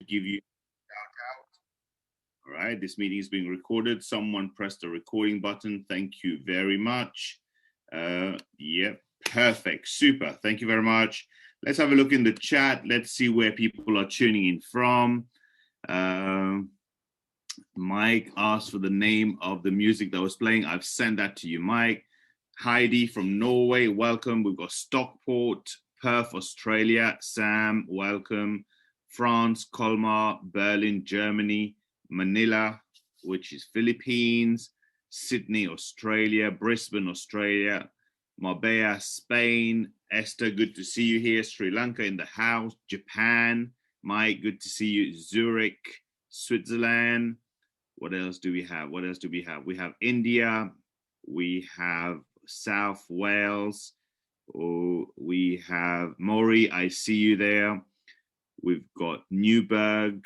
give you a shout out. All right, this meeting is being recorded. Someone press the recording button. Thank you very much. Yep, perfect, super. Thank you very much. Let's have a look in the chat. Let's see where people are tuning in from. Mike asked for the name of the music that was playing. I've sent that to you, Mike. Heidi from Norway, welcome. We've got Stockport, Perth, Australia. Sam, welcome. France, Colmar, Berlin, Germany. Manila, which is Philippines. Sydney, Australia. Brisbane, Australia. Marbella, Spain. Esther, good to see you here. Sri Lanka in the house. Japan. Mike, good to see you. Zurich, Switzerland. What else do we have? What else do we have? We have India. We have South Wales. Oh, we have Maury. I see you there. We've got Newburgh,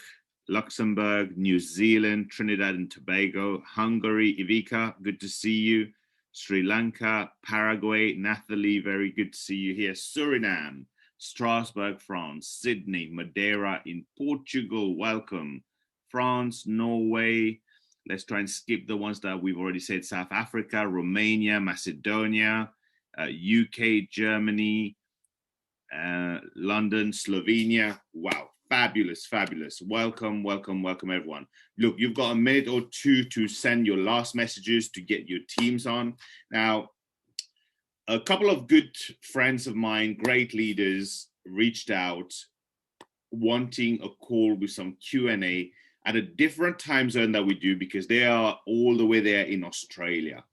Luxembourg, New Zealand, Trinidad and Tobago, Hungary. Ivica, good to see you. Sri Lanka, Paraguay. Nathalie, very good to see you here. Suriname, Strasbourg, France. Sydney, Madeira in Portugal. Welcome. France, Norway. Let's try and skip the ones that we've already said. South Africa, Romania, Macedonia, UK, Germany, London, Slovenia. Wow, fabulous, fabulous. Welcome, welcome, welcome, everyone. Look, you've got a minute or two to send your last messages to get your teams on. Now, a couple of good friends of mine, great leaders, reached out wanting a call with some Q&A at a different time zone that we do, because they are all the way there in Australia.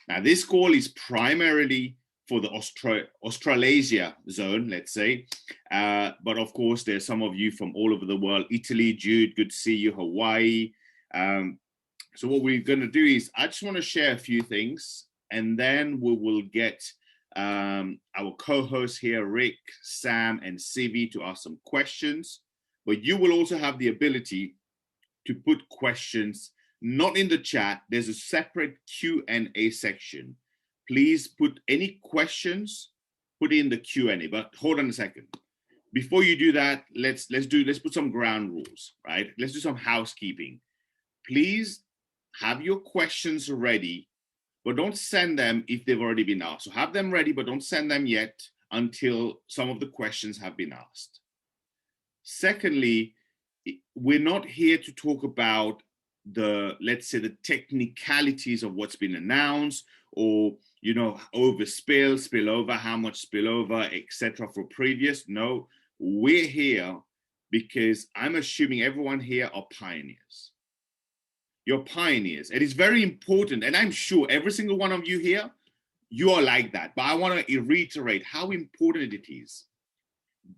Now, this call is primarily for the Australasia zone, let's say. But of course, there's some of you from all over the world. Italy, Jude, good to see you. Hawaii. So what we're going to do is, I just want to share a few things, and then we will get our co-hosts here, Rick, Sam, and Sivi, to ask some questions. But you will also have the ability to put questions, not in the chat. There's a separate Q&A section. Please put any questions, put in the Q&A, but hold on a second. Before you do that, let's put some ground rules, right? Let's do some housekeeping. Please have your questions ready, but don't send them if they've already been asked. So have them ready, but don't send them yet until some of the questions have been asked. Secondly, we're not here to talk about let's say the technicalities of what's been announced, or, you know, spillover, how much spillover, etc. for previous. No, we're here because I'm assuming everyone here are pioneers. You're pioneers. It is very important, and I'm sure every single one of you here, you are like that. But I want to reiterate how important it is.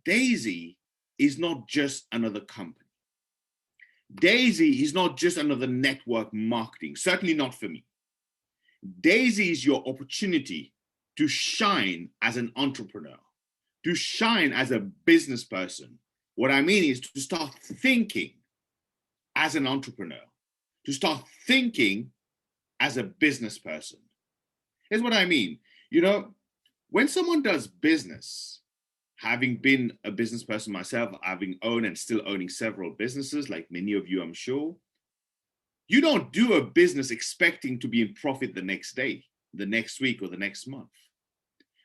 Daisy is not just another company. Daisy is not just another network marketing, certainly not for me. Daisy is your opportunity to shine as an entrepreneur, to shine as a business person. What I mean is to start thinking as an entrepreneur, to start thinking as a business person. Here's what I mean. You know, when someone does business, having been a business person myself, having owned and still owning several businesses, like many of you, I'm sure, you don't do a business expecting to be in profit the next day, the next week, or the next month.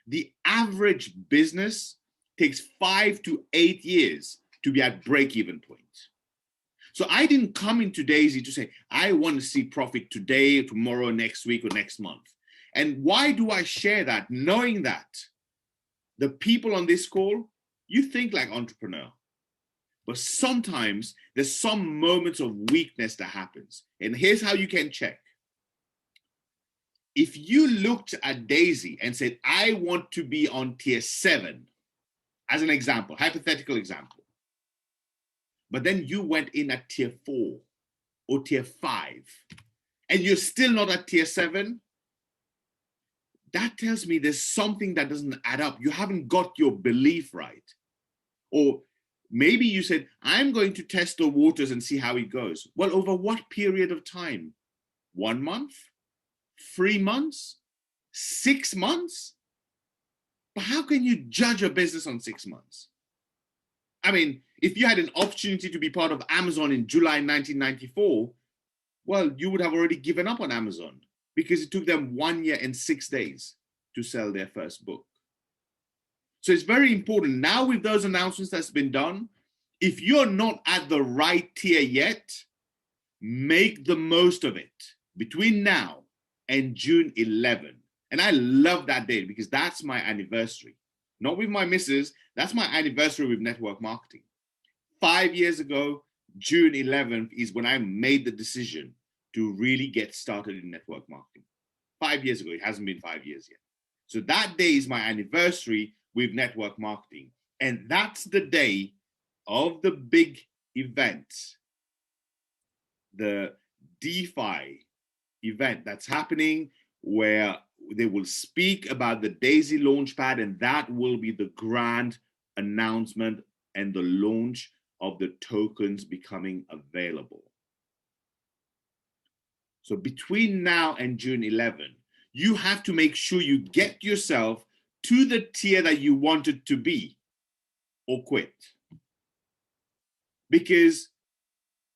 The average business takes 5 to 8 years to be at break-even point. So I didn't come into Daisy to say, I want to see profit today, tomorrow, next week, or next month. And why do I share that? Knowing that the people on this call, you think like entrepreneur, but sometimes there's some moments of weakness that happens. And here's how you can check. If you looked at Daisy and said, I want to be on tier 7, as an example, hypothetical example, but then you went in at tier 4 or tier 5, and you're still not at tier 7, that tells me there's something that doesn't add up. You haven't got your belief right. Or maybe you said, I'm going to test the waters and see how it goes. Well, over what period of time? 1 month? 3 months? 6 months? But how can you judge a business on 6 months? I mean, If you had an opportunity to be part of Amazon in July 1994, well, you would have already given up on Amazon because it took them 1 year and 6 days to sell their first book. So it's very important. Now with those announcements that's been done, if you're not at the right tier yet, make the most of it between now and June 11. And I love that date because that's my anniversary. Not with my missus, that's my anniversary with network marketing. 5 years ago, June 11th is when I made the decision to really get started in network marketing. 5 years ago, it hasn't been 5 years yet. So that day is my anniversary with network marketing. And that's the day of the big event, the DeFi event that's happening, where they will speak about the Daisy Launchpad, and that will be the grand announcement and the launch of the tokens becoming available. So between now and June 11, you have to make sure you get yourself to the tier that you wanted to be or quit. Because,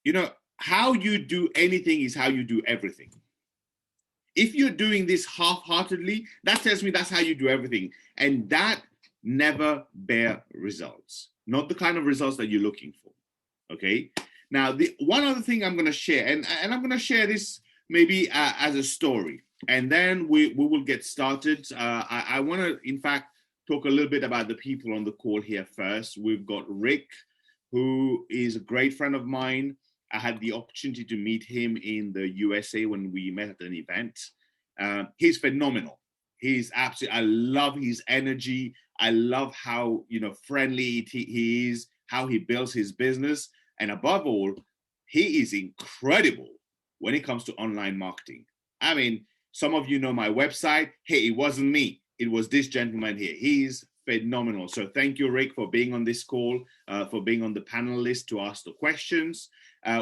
you know, how you do anything is how you do everything. If you're doing this half-heartedly, that tells me that's how you do everything. And that never bear results. Not the kind of results that you're looking for, okay? Now, the one other thing I'm going to share, and I'm going to share this maybe as a story, and then we will get started. I want to, in fact, talk a little bit about the people on the call here first. We've got Rick, who is a great friend of mine. I had the opportunity to meet him in the USA when we met at an event. He's phenomenal. He's absolutely, I love his energy. I love how, you know, friendly he is, how he builds his business. And above all, he is incredible when it comes to online marketing. I mean, some of you know my website. Hey, it wasn't me. It was this gentleman here. He's phenomenal. So thank you, Rick, for being on this call, for being on the panel list to ask the questions.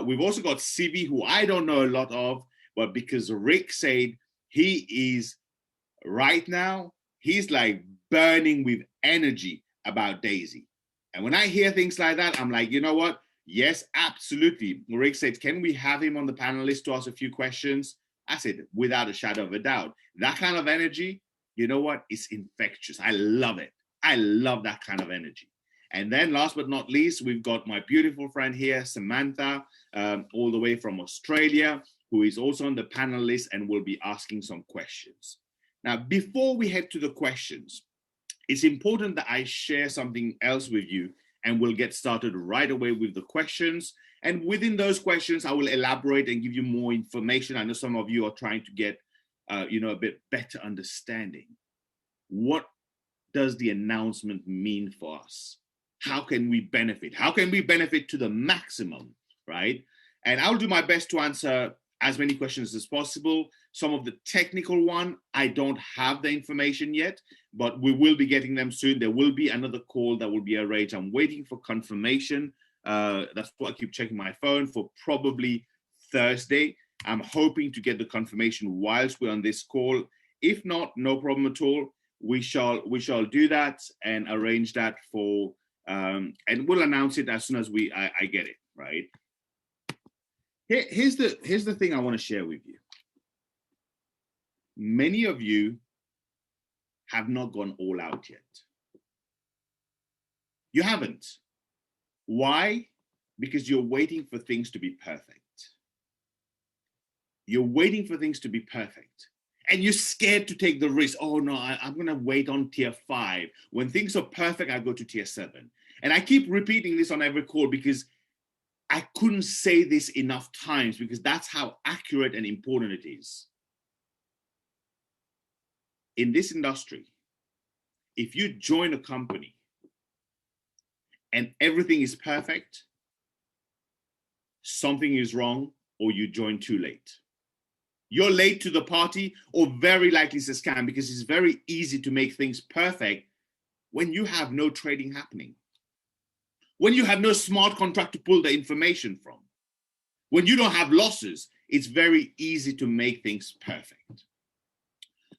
We've also got Sivi, who I don't know a lot of, but because Rick said he is right now, he's like burning with energy about Daisy. And when I hear things like that, I'm like, you know what? Yes, absolutely. Rick said, can we have him on the panel list to ask a few questions? I said, without a shadow of a doubt. That kind of energy, you know what? It's infectious. I love it. I love that kind of energy. And then last but not least, we've got my beautiful friend here, Samantha, all the way from Australia, who is also on the panel list and will be asking some questions. Now, before we head to the questions, it's important that I share something else with you, and we'll get started right away with the questions. And within those questions, I will elaborate and give you more information. I know some of you are trying to get, you know, a bit better understanding. What does the announcement mean for us? How can we benefit? How can we benefit to the maximum, right? And I'll do my best to answer as many questions as possible. Some of the technical one, I don't have the information yet, but we will be getting them soon. There will be another call that will be arranged. I'm waiting for confirmation. That's why I keep checking my phone for probably Thursday. I'm hoping to get the confirmation whilst we're on this call. If not, no problem at all. We shall do that and arrange that for, and we'll announce it as soon as I get it, right? Here's the thing I want to share with you. Many of you have not gone all out yet. You haven't. Why? Because you're waiting for things to be perfect. You're waiting for things to be perfect. And you're scared to take the risk. Oh no, I'm going to wait on tier 5. When things are perfect, I go to tier 7. And I keep repeating this on every call because I couldn't say this enough times, because that's how accurate and important it is. In this industry, if you join a company and everything is perfect, something is wrong, or you join too late. You're late to the party, or very likely it's a scam, because it's very easy to make things perfect when you have no trading happening. When you have no smart contract to pull the information from. When you don't have losses, it's very easy to make things perfect.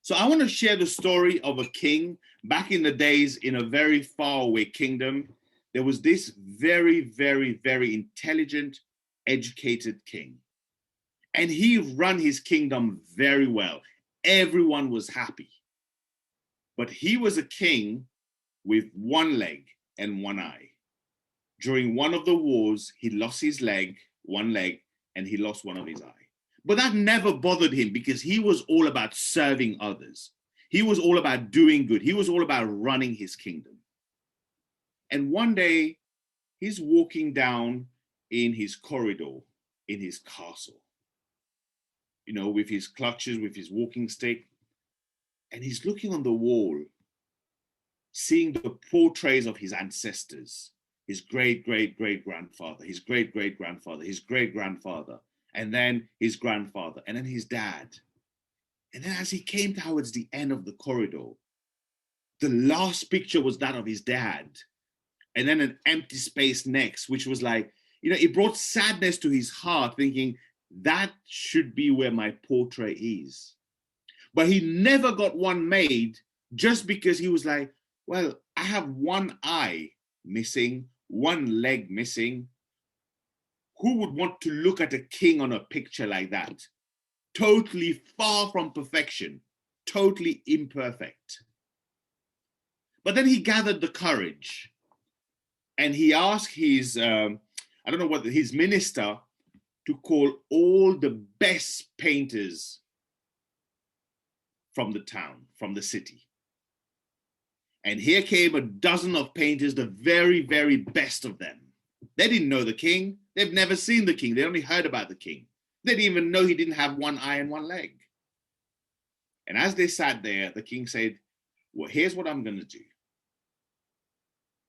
So I want to share the story of a king back in the days in a very far away kingdom. there was this very, very, very intelligent, educated king. And he ran his kingdom very well. Everyone was happy. But he was a king with one leg and one eye. During one of the wars, he lost his leg, one leg, and he lost one of his eye. But that never bothered him because he was all about serving others. He was all about doing good. He was all about running his kingdom. And one day, he's walking down in his corridor, in his castle, you know, with his clutches, with his walking stick. And he's looking on the wall, seeing the portraits of his ancestors, his great-great-great-grandfather, his great-great-grandfather, his great-grandfather, and then his grandfather, and then his dad. And then as he came towards the end of the corridor, the last picture was that of his dad. And then an empty space next, which was like, you know, it brought sadness to his heart, thinking that should be where my portrait is. But he never got one made just because he was like, well, I have one eye missing, one leg missing. Who would want to look at a king on a picture like that? Totally far from perfection, totally imperfect. But then he gathered the courage and he asked his, his minister to call all the best painters from the town, from the city. And here came a dozen of painters, the very, very best of them. They didn't know the king. They've never seen the king. They only heard about the king. They didn't even know he didn't have one eye and one leg. And as they sat there, the king said, well, here's what I'm going to do.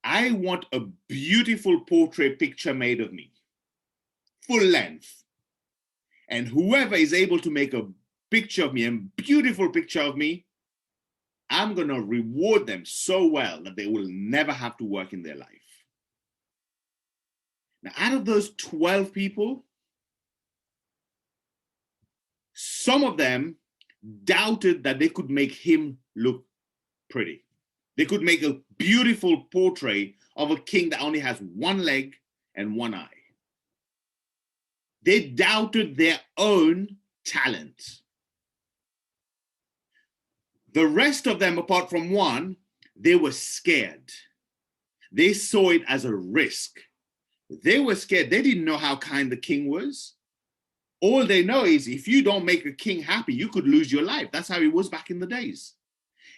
I want a beautiful portrait picture made of me, full length. And whoever is able to make a picture of me, a beautiful picture of me, I'm going to reward them so well that they will never have to work in their life. Now, out of those 12 people, some of them doubted that they could make him look pretty. They could make a beautiful portrait of a king that only has one leg and one eye. They doubted their own talent. The rest of them, apart from one, they were scared. They saw it as a risk. They were scared. They didn't know how kind the king was. All they know is if you don't make a king happy, you could lose your life. That's how it was back in the days.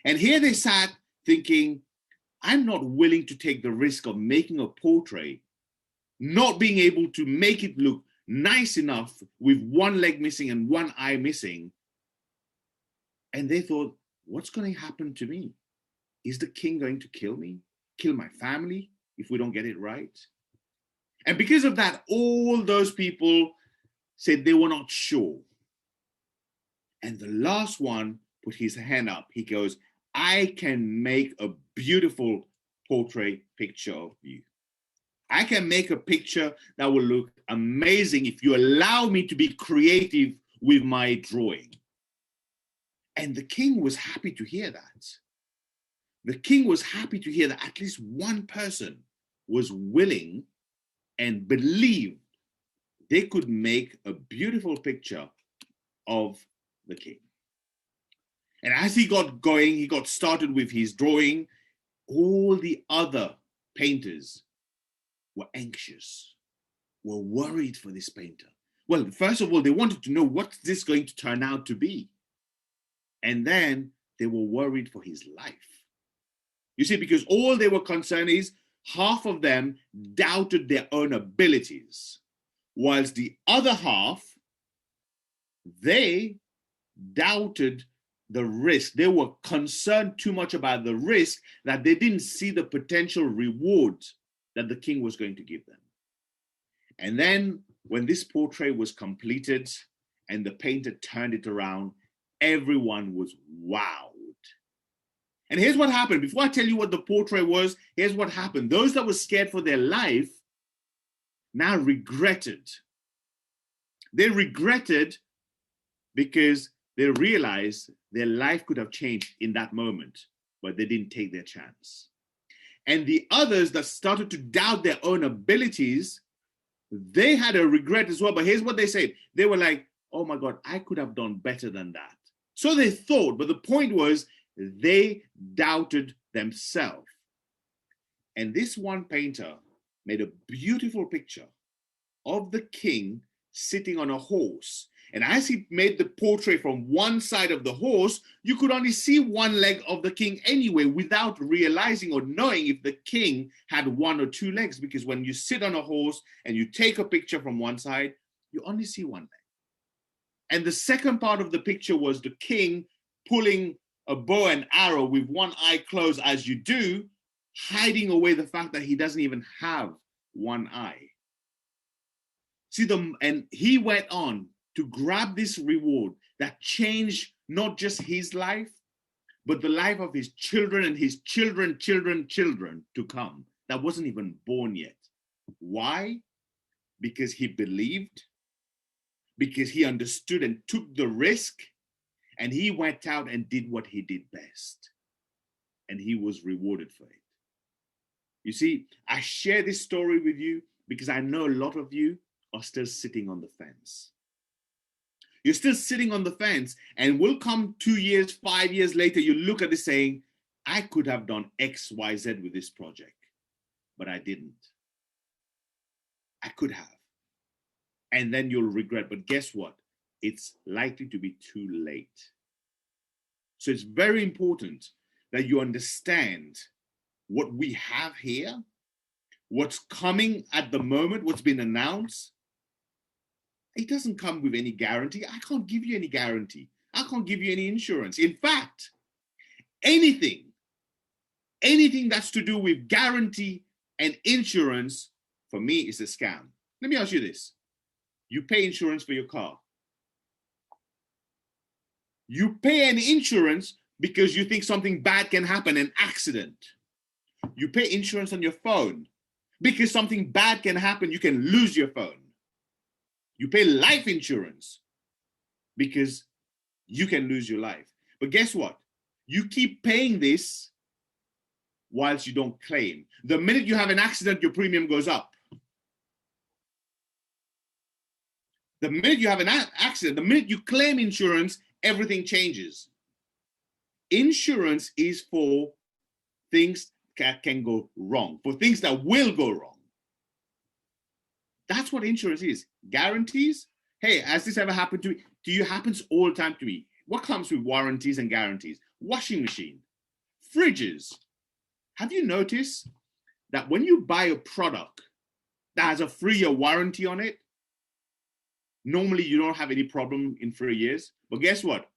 And here they sat thinking, I'm not willing to take the risk of making a portrait, not being able to make it look nice enough with one leg missing and one eye missing. And they thought, what's going to happen to me? Is the king going to kill me, kill my family if we don't get it right? And because of that, all those people said they were not sure. And the last one put his hand up. He goes, I can make a beautiful portrait picture of you. I can make a picture that will look amazing if you allow me to be creative with my drawing. And the king was happy to hear that. The king was happy to hear that at least one person was willing and believed they could make a beautiful picture of the king. And as he got going, he got started with his drawing. All the other painters were anxious, were worried for this painter. Well, first of all, they wanted to know what's this going to turn out to be. And then they were worried for his life. You see, because all they were concerned is half of them doubted their own abilities, whilst the other half, they doubted the risk. They were concerned too much about the risk that they didn't see the potential reward that the king was going to give them. And then when this portrait was completed and the painter turned it around, everyone was wowed. And here's what happened. Before I tell you what the portrait was, here's what happened. Those that were scared for their life now regretted. They regretted because they realized their life could have changed in that moment, but they didn't take their chance. And the others that started to doubt their own abilities, they had a regret as well. But here's what they said. They were like, oh my God, I could have done better than that. So they thought, but the point was they doubted themselves. And this one painter made a beautiful picture of the king sitting on a horse. And as he made the portrait from one side of the horse, you could only see one leg of the king anyway, without realizing or knowing if the king had one or two legs. Because when you sit on a horse and you take a picture from one side, you only see one leg. And the second part of the picture was the king pulling a bow and arrow with one eye closed, as you do, hiding away the fact that he doesn't even have one eye. See them, and he went on to grab this reward that changed not just his life, but the life of his children and his children to come that wasn't even born yet. Why? Because he believed, because he understood and took the risk, and he went out and did what he did best. And he was rewarded for it. You see, I share this story with you because I know a lot of you are still sitting on the fence. You're still sitting on the fence, and will come 2 years, 5 years later, you look at this saying, I could have done X, Y, Z with this project, but I didn't. I could have. And then you'll regret. But guess what? It's likely to be too late. So it's very important that you understand what we have here, what's coming at the moment, what's been announced. It doesn't come with any guarantee. I can't give you any guarantee. I can't give you any insurance. In fact, anything that's to do with guarantee and insurance, for me, is a scam. Let me ask you this. You pay insurance for your car. You pay an insurance because you think something bad can happen, an accident. You pay insurance on your phone because something bad can happen. You can lose your phone. You pay life insurance because you can lose your life. But guess what? You keep paying this whilst you don't claim. The minute you have an accident, your premium goes up. The minute you have an accident, the minute you claim insurance, everything changes. Insurance is for things that can go wrong, for things that will go wrong. That's what insurance is. Guarantees. Hey, has this ever happened to you? Happens all the time to me. What comes with warranties and guarantees? Washing machine, fridges. Have you noticed that when you buy a product that has a 3-year warranty on it, normally you don't have any problem in 3 years? But guess what?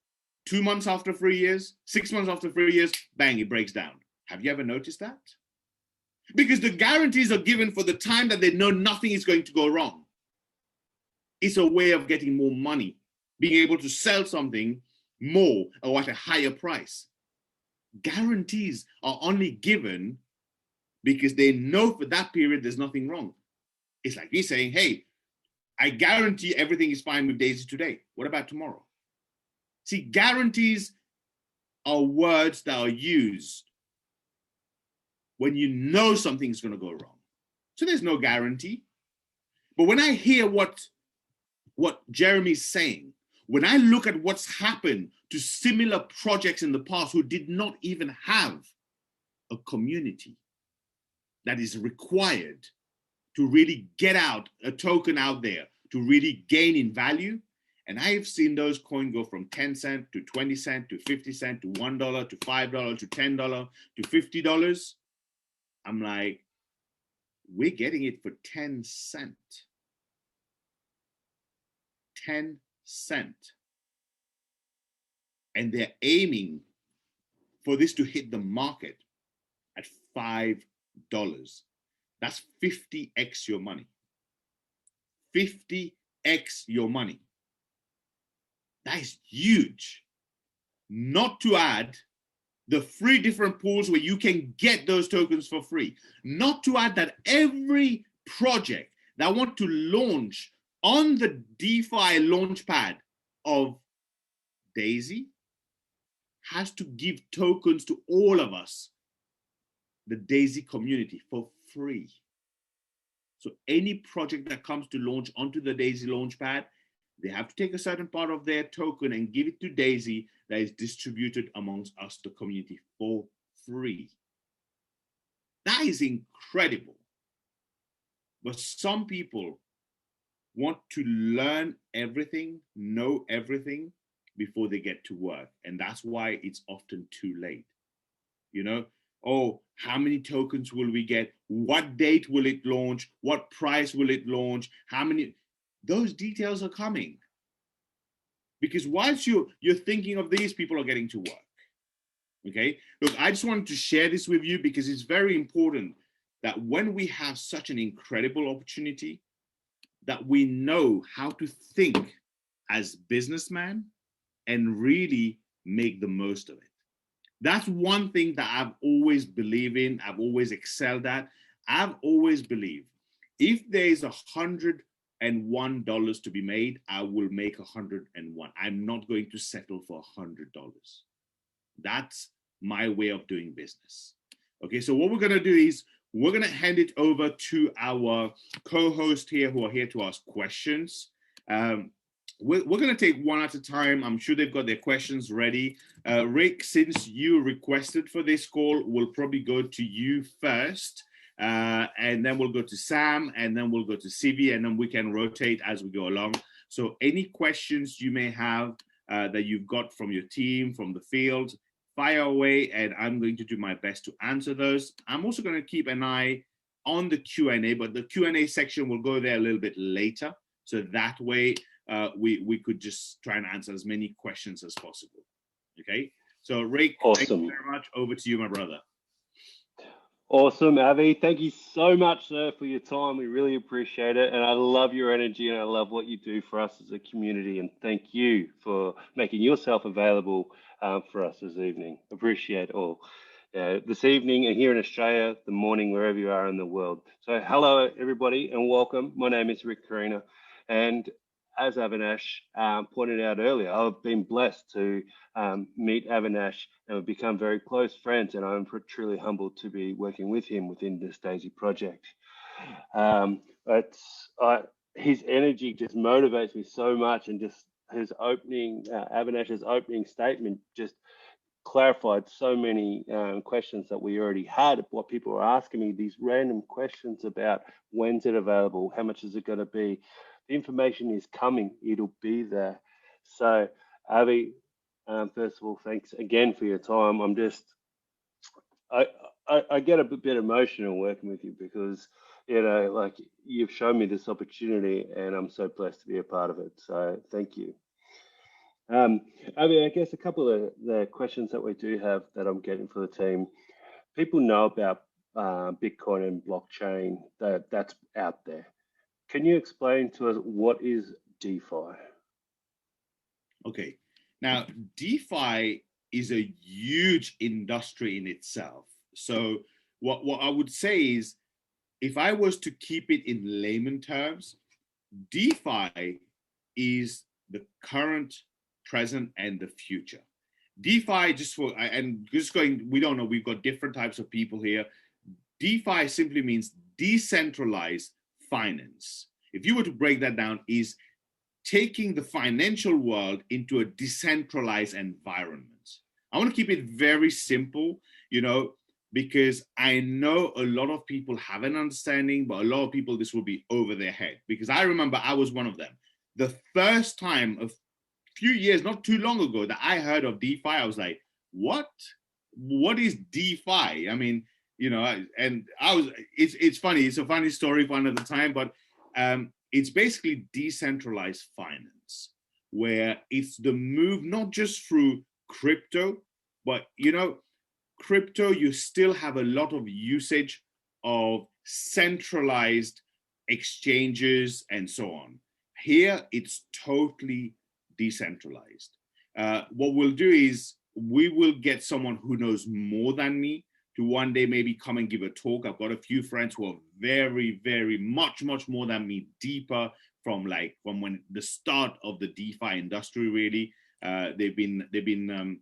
2 months after 3 years, 6 months after 3 years, bang, it breaks down. Have you ever noticed that? Because the guarantees are given for the time that they know nothing is going to go wrong. It's a way of getting more money, being able to sell something more or at a higher price. Guarantees are only given because they know for that period there's nothing wrong. It's like me saying, hey, I guarantee everything is fine with Daisy today. What about tomorrow? See, guarantees are words that are used when you know something's going to go wrong. So there's no guarantee. But when I hear what Jeremy's saying, when I look at what's happened to similar projects in the past who did not even have a community that is required to really get out a token out there, to really gain in value. And I have seen those coins go from 10 cents to 20 cents to 50 cents to $1 to $5 to $10 to $50. I'm like, we're getting it for 10 cents. 10 cents. And they're aiming for this to hit the market at $5. That's 50x your money. 50x your money. That is huge. Not to add the 3 different pools where you can get those tokens for free. Not to add that every project that want to launch on the DeFi launchpad of Daisy has to give tokens to all of us the Daisy community for free. So any project that comes to launch onto the Daisy Launchpad, they have to take a certain part of their token and give it to Daisy that is distributed amongst us, the community, for free. That is incredible. But some people want to learn everything, know everything before they get to work. And that's why it's often too late. You know, oh, how many tokens will we get? What date will it launch? What price will it launch? How many? Those details are coming. Because whilst you're thinking of these, people are getting to work. Okay, look, I just wanted to share this with you because it's very important that when we have such an incredible opportunity, that we know how to think as businessmen and really make the most of it. That's one thing that I've always believed in. I've always excelled at. I've always believed if there is $101 to be made, I will make 101. I'm not going to settle for $100. That's my way of doing business. Okay, so what we're going to do is we're going to hand it over to our co-host here who are here to ask questions. We're going to take one at a time. I'm sure they've got their questions ready. Rick, since you requested for this call, we'll probably go to you first. And then we'll go to Sam, and then we'll go to Sivi, and then we can rotate as we go along. So any questions you may have that you've got from your team, from the field, fire away, and I'm going to do my best to answer those. I'm also going to keep an eye on the Q&A, but the Q&A section will go there a little bit later. So that way we could just try and answer as many questions as possible. Okay. So Rick, awesome. Thank you very much. Over to you, my brother. Awesome, Avi. Thank you so much, sir, for your time. We really appreciate it. And I love your energy and I love what you do for us as a community. And thank you for making yourself available for us this evening. Appreciate it all. This evening and here in Australia, the morning, wherever you are in the world. So hello, everybody, and welcome. My name is Rick Karina. And as Avinash pointed out earlier, I've been blessed to meet Avinash and we've become very close friends, and I'm truly humbled to be working with him within this Daisy project. His energy just motivates me so much, and just his opening, Avinash's opening statement just clarified so many questions that we already had. What people were asking me, these random questions about when's it available, how much is it going to be. The information is coming, it'll be there. So Avi, first of all, thanks again for your time. I get a bit emotional working with you because, you know, like you've shown me this opportunity and I'm so blessed to be a part of it. So thank you. Avi, I guess a couple of the questions that we do have that I'm getting for the team. People know about Bitcoin and blockchain that's out there. Can you explain to us what is DeFi? Okay. Now, DeFi is a huge industry in itself. So what I would say is, if I was to keep it in layman terms, DeFi is the current, present, and the future. DeFi, we don't know, we've got different types of people here. DeFi simply means decentralized finance. If you were to break that down, is taking the financial world into a decentralized environment. I want to keep it very simple, you know, because I know a lot of people have an understanding, but a lot of people, this will be over their head. Because I remember I was one of them. The first time a few years, not too long ago, that I heard of DeFi, I was like, what? What is DeFi? I mean, you know, it's funny. It's a funny story for another time, but it's basically decentralized finance, where it's the move, not just through crypto, but, you know, crypto, you still have a lot of usage of centralized exchanges and so on. Here, it's totally decentralized. What we'll do is we will get someone who knows more than me to one day maybe come and give a talk. I've got a few friends who are very, very much more than me, deeper from when the start of the DeFi industry, really. They've been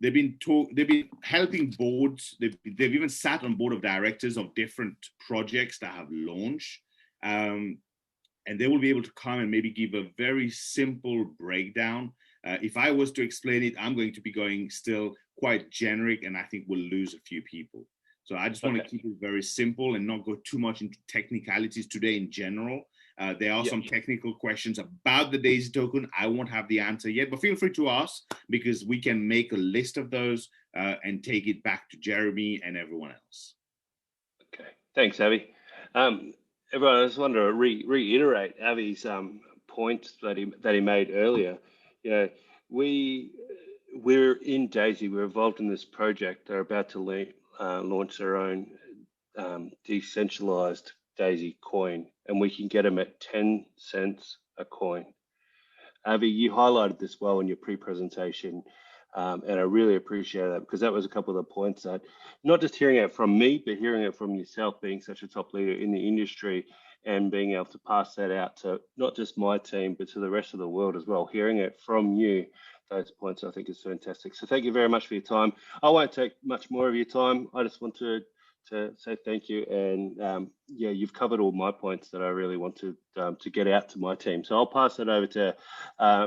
they've been helping boards. They've even sat on board of directors of different projects that have launched. And they will be able to come and maybe give a very simple breakdown. If I was to explain it, I'm going to be going still quite generic, and I think we'll lose a few people. So I just want to keep it very simple and not go too much into technicalities today in general. There are some technical questions about the DAISY token. I won't have the answer yet, but feel free to ask, because we can make a list of those and take it back to Jeremy and everyone else. Okay, thanks, Avi. Everyone, I just want to reiterate Avi's point that he made earlier. You know, we're in DAISY. We're involved in this project. They're about to launch their own decentralized DAISY coin, and we can get them at 10 cents a coin. Avi, you highlighted this well in your pre-presentation, and I really appreciate that, because that was a couple of the points that, not just hearing it from me, but hearing it from yourself, being such a top leader in the industry and being able to pass that out to not just my team, but to the rest of the world as well. Hearing it from you, those points I think is fantastic. So thank you very much for your time. I won't take much more of your time. I just want to say thank you, and yeah, you've covered all my points that I really want to get out to my team. So I'll pass it over to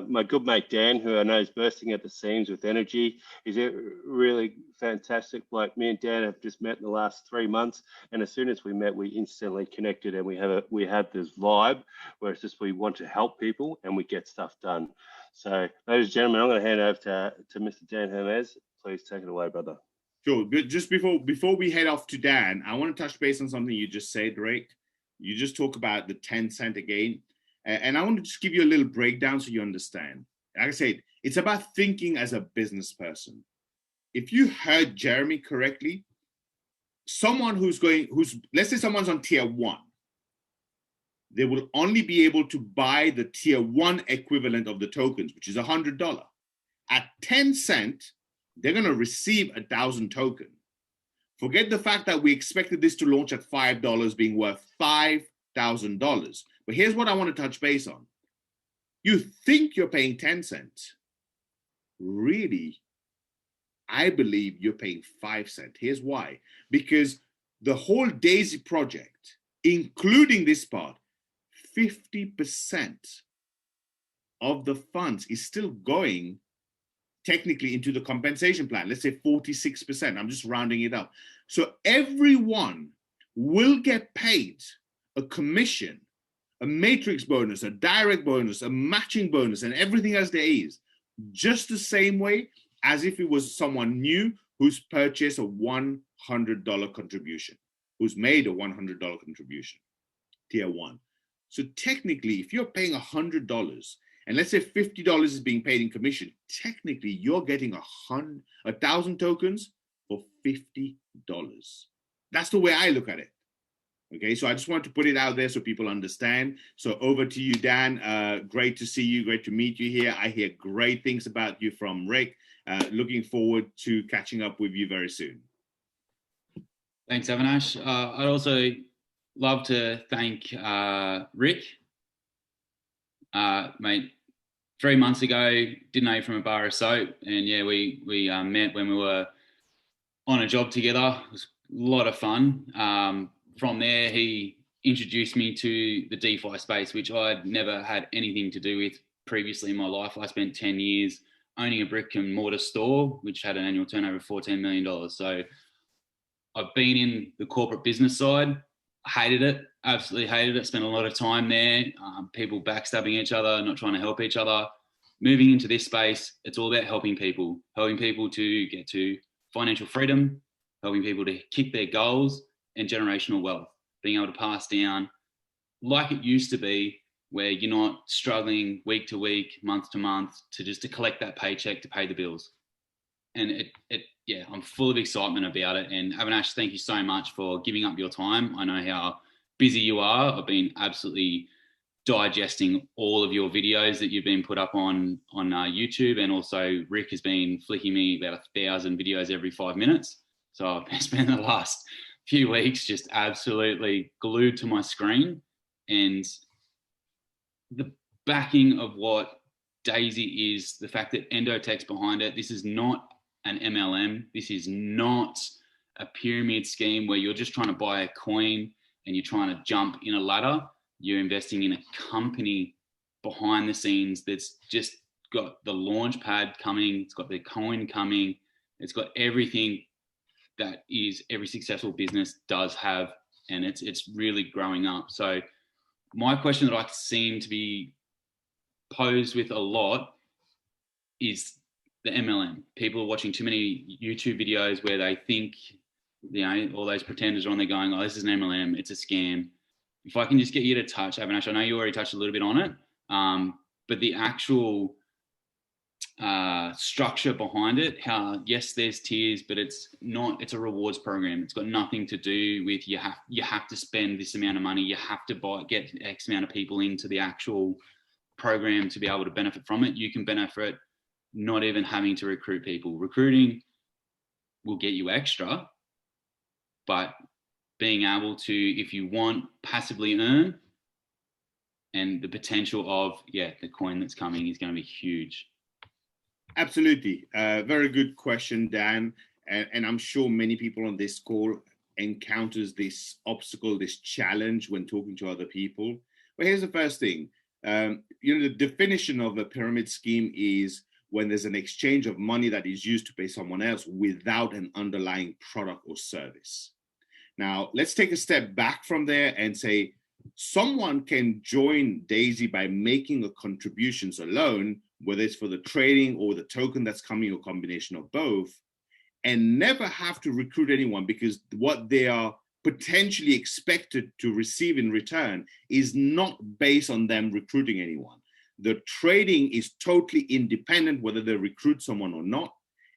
my good mate Dan, who I know is bursting at the seams with energy. He's a really fantastic bloke. Me and Dan have just met in the last 3 months, and as soon as we met, we instantly connected, and we had this vibe where it's just we want to help people and we get stuff done. So, ladies and gentlemen, I'm going to hand over to Mr. Dan Hermes. Please take it away, brother. Sure. Just before we head off to Dan, I want to touch base on something you just said, Rick. You just talk about the 10 cent again. And I want to just give you a little breakdown so you understand. Like I said, it's about thinking as a business person. If you heard Jeremy correctly, someone let's say someone's on tier 1, they will only be able to buy the tier 1 equivalent of the tokens, which is $100. At 10 cents, they're going to receive 1,000 tokens. Forget the fact that we expected this to launch at $5 being worth $5,000. But here's what I want to touch base on. You think you're paying 10 cents. Really, I believe you're paying 5 cents. Here's why. Because the whole DAISY project, including this part, 50% of the funds is still going technically into the compensation plan. Let's say 46%. I'm just rounding it up. So everyone will get paid a commission, a matrix bonus, a direct bonus, a matching bonus, and everything else there is, just the same way as if it was someone new who's purchased a $100 contribution, who's made a $100 contribution, tier 1. So technically, if you're paying $100, and let's say $50 is being paid in commission, technically you're getting 1,000 tokens for $50. That's the way I look at it. Okay, so I just want to put it out there so people understand. So over to you, Dan. Great to see you. Great to meet you here. I hear great things about you from Rick. Looking forward to catching up with you very soon. Thanks, Avinash. I'd also love to thank Rick. Mate, 3 months ago, didn't know you from a bar of soap, and yeah, we met when we were on a job together. It was a lot of fun. From there, he introduced me to the DeFi space, which I'd never had anything to do with previously in my life. I spent 10 years owning a brick and mortar store, which had an annual turnover of $14 million. So I've been in the corporate business side, hated it, absolutely hated it, spent a lot of time there, people backstabbing each other, not trying to help each other. Moving into this space, it's all about helping people to get to financial freedom, helping people to kick their goals, and generational wealth, being able to pass down like it used to be, where you're not struggling week to week, month to month, to collect that paycheck to pay the bills. And yeah, I'm full of excitement about it. And Avinash, thank you so much for giving up your time. I know how busy you are. I've been absolutely digesting all of your videos that you've been put up on YouTube, and also Rick has been flicking me about 1,000 videos every 5 minutes. So I've spent the last few weeks just absolutely glued to my screen, and the backing of what DAISY is, the fact that Endotech's behind it. This is not an MLM. This is not a pyramid scheme where you're just trying to buy a coin and you're trying to jump in a ladder. You're investing in a company behind the scenes that's just got the launch pad coming. It's got the coin coming. It's got everything that is every successful business does have, and it's really growing up. So my question that I seem to be posed with a lot is the MLM. People are watching too many YouTube videos where they think, all those pretenders are on there going, oh, this is an MLM, it's a scam. If I can just get you to touch, Avinash, I know you already touched a little bit on it, but the actual structure behind it, how, yes, there's tiers, but it's a rewards program. It's got nothing to do with you have to spend this amount of money, you have to get X amount of people into the actual program to be able to benefit from it. You can benefit not even having to recruit people. Recruiting will get you extra, but being able to, if you want, passively earn, and the potential of, the coin that's coming is going to be huge. Absolutely. Very good question, Dan. And I'm sure many people on this call encounters this obstacle, this challenge when talking to other people. But here's the first thing. The definition of a pyramid scheme is when there's an exchange of money that is used to pay someone else without an underlying product or service. Now, let's take a step back from there and say someone can join Daisy by making a contributions alone, whether it's for the trading or the token that's coming, or combination of both, and never have to recruit anyone, because what they are potentially expected to receive in return is not based on them recruiting anyone. The trading is totally independent, whether they recruit someone or not.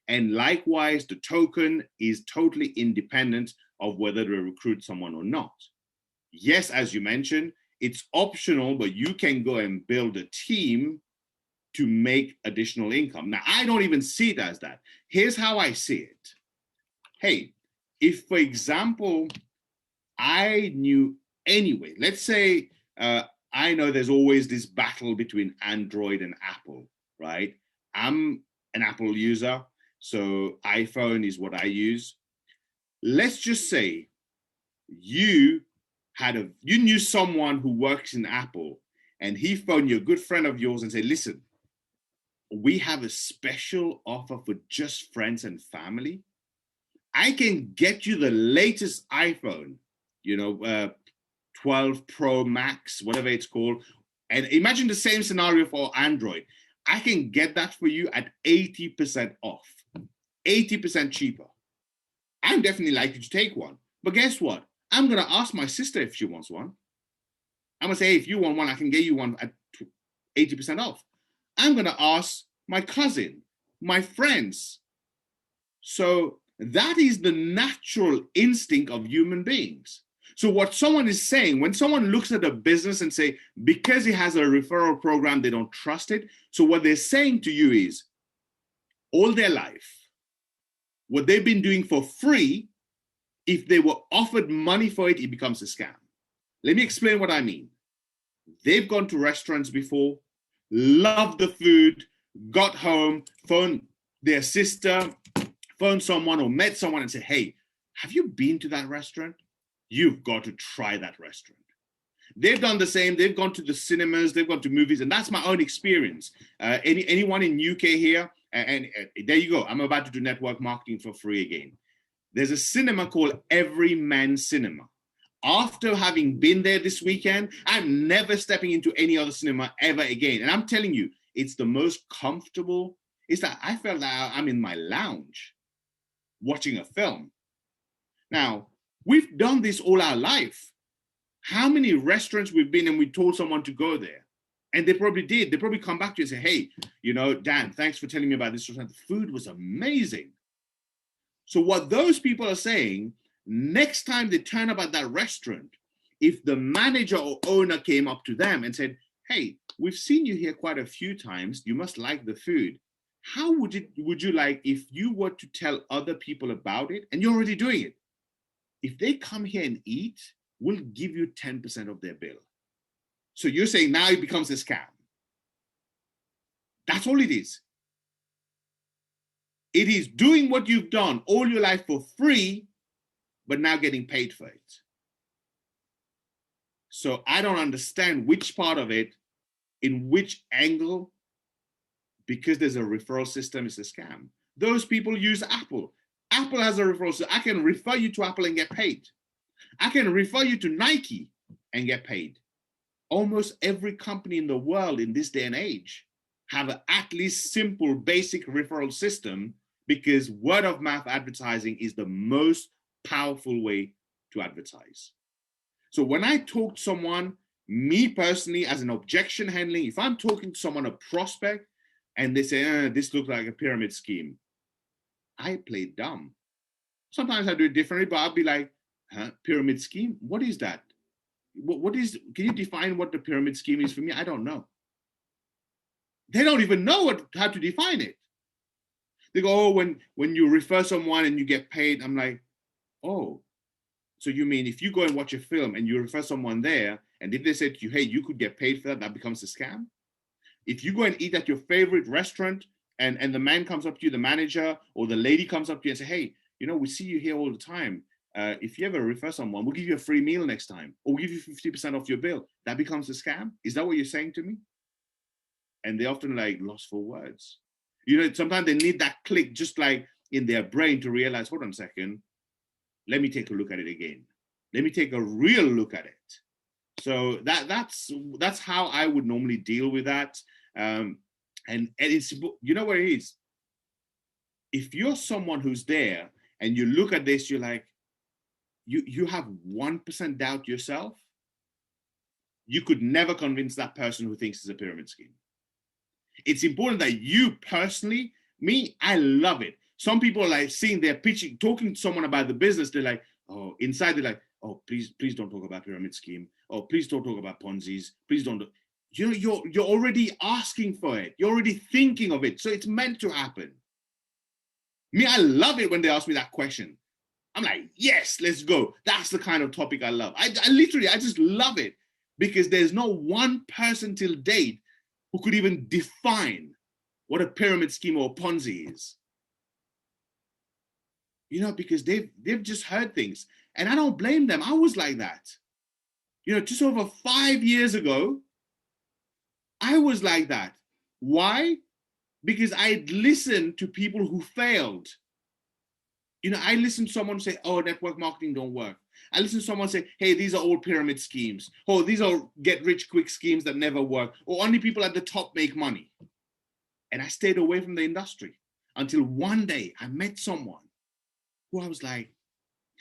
And likewise, the token is totally independent of whether they recruit someone or not. Yes, as you mentioned, it's optional, but you can go and build a team to make additional income. Now, I don't even see it as that. Here's how I see it. Hey, if, for example, I knew anyway, let's say I know there's always this battle between Android and Apple, right? I'm an Apple user, so iPhone is what I use. Let's just say you knew someone who works in Apple, and he phoned you, a good friend of yours, and said, listen, we have a special offer for just friends and family. I can get you the latest iPhone, 12 Pro Max, whatever it's called. And imagine the same scenario for Android. I can get that for you at 80% off, 80% cheaper. I'm definitely likely to take one. But guess what? I'm going to ask my sister if she wants one. I'm going to say, hey, if you want one, I can get you one at 80% off. I'm going to ask my cousin, my friends. So that is the natural instinct of human beings. So what someone is saying, when someone looks at a business and say, because it has a referral program, they don't trust it. So what they're saying to you is, all their life, what they've been doing for free, if they were offered money for it, it becomes a scam. Let me explain what I mean. They've gone to restaurants before, loved the food, got home, phoned their sister, phoned someone or met someone and said, hey, have you been to that restaurant? You've got to try that restaurant. They've done the same. They've gone to the cinemas, they've gone to movies, and that's my own experience. Anyone in UK here, and there you go. I'm about to do network marketing for free again. There's a cinema called Everyman Cinema. After having been there this weekend, I'm never stepping into any other cinema ever again. And I'm telling you, it's the most comfortable. It's that I felt like I'm in my lounge watching a film. Now, we've done this all our life. How many restaurants we've been and we told someone to go there? And they probably did. They probably come back to you and say, hey, Dan, thanks for telling me about this restaurant. The food was amazing. So what those people are saying, next time they turn up at that restaurant, if the manager or owner came up to them and said, hey, we've seen you here quite a few times. You must like the food. How would you like if you were to tell other people about it and you're already doing it? If they come here and eat, we'll give you 10% of their bill. So you're saying now it becomes a scam. That's all it is. It is doing what you've done all your life for free, but now getting paid for it. So I don't understand which part of it, in which angle, because there's a referral system, is a scam. Those people use Apple. Apple has a referral system. I can refer you to Apple and get paid. I can refer you to Nike and get paid. Almost every company in the world in this day and age have an at least simple, basic referral system, because word of mouth advertising is the most powerful way to advertise. So when I talk to someone, me personally, as an objection handling, if I'm talking to someone, a prospect, and they say, this looks like a pyramid scheme, I play dumb. Sometimes I do it differently, but I'll be like, pyramid scheme? What is that? Can you define what the pyramid scheme is for me? I don't know. They don't even know how to define it. They go, when you refer someone and you get paid, I'm like, oh, so you mean if you go and watch a film and you refer someone there, and if they say to you, hey, you could get paid for that, that becomes a scam? If you go and eat at your favorite restaurant and the man comes up to you, the manager or the lady comes up to you and say, hey, we see you here all the time. If you ever refer someone, we'll give you a free meal next time, or we'll give you 50% off your bill. That becomes a scam? Is that what you're saying to me? And they often lost for words. Sometimes they need that click just like in their brain to realize, hold on a second, let me take a look at it again. Let me take a real look at it. So that's how I would normally deal with that. And it's, what it is? If you're someone who's there and you look at this, you're like, you have 1% doubt yourself, you could never convince that person who thinks it's a pyramid scheme. It's important that you personally, I love it. Some people are like seeing their pitching, talking to someone about the business, they're like, oh, inside they're like, oh, please don't talk about pyramid scheme. Oh, please don't talk about Ponzi's. Please don't. You're already asking for it. You're already thinking of it. So it's meant to happen. I love it when they ask me that question. I'm like, yes, let's go. That's the kind of topic I love. I just love it, because there's no one person till date who could even define what a pyramid scheme or a Ponzi is. Because they've just heard things. And I don't blame them. I was like that. Just over 5 years ago, I was like that. Why? Because I'd listened to people who failed. I listened to someone say, oh, network marketing don't work. I listened to someone say, hey, these are all pyramid schemes. Oh, these are get rich quick schemes that never work. Or only people at the top make money. And I stayed away from the industry until one day I met someone who I was like,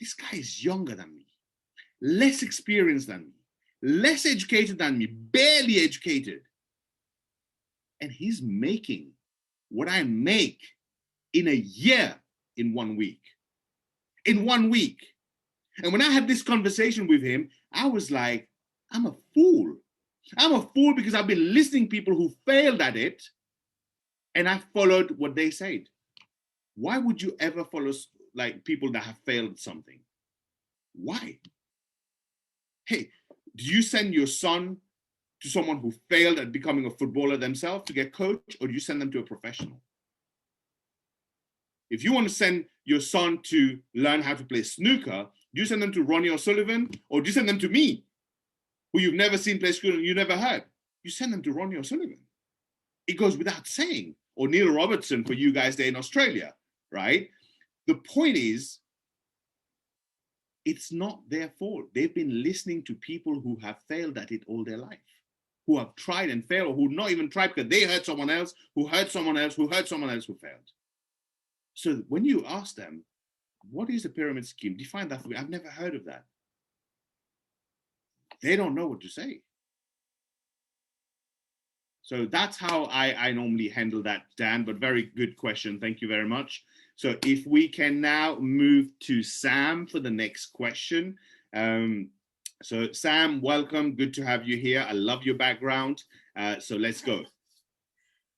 this guy is younger than me, less experienced than me, less educated than me, barely educated. And he's making what I make in a year in 1 week. In 1 week. And when I had this conversation with him, I was like, I'm a fool. I'm a fool because I've been listening to people who failed at it, and I followed what they said. Why would you ever follow people that have failed something? Why? Hey, do you send your son to someone who failed at becoming a footballer themselves to get coached, or do you send them to a professional? If you want to send your son to learn how to play snooker, do you send them to Ronnie O'Sullivan, or do you send them to me, who you've never seen play snooker and you never heard? You send them to Ronnie O'Sullivan. It goes without saying. Or Neil Robertson for you guys there in Australia, right? The point is, it's not their fault. They've been listening to people who have failed at it all their life, who have tried and failed, or who not even tried because they heard someone else, who heard someone else, who heard someone else who failed. So when you ask them, what is a pyramid scheme? Define that for me. I've never heard of that. They don't know what to say. So that's how I normally handle that, Dan, but very good question. Thank you very much. So if we can now move to Sam for the next question. So Sam, welcome. Good to have you here. I love your background. So let's go.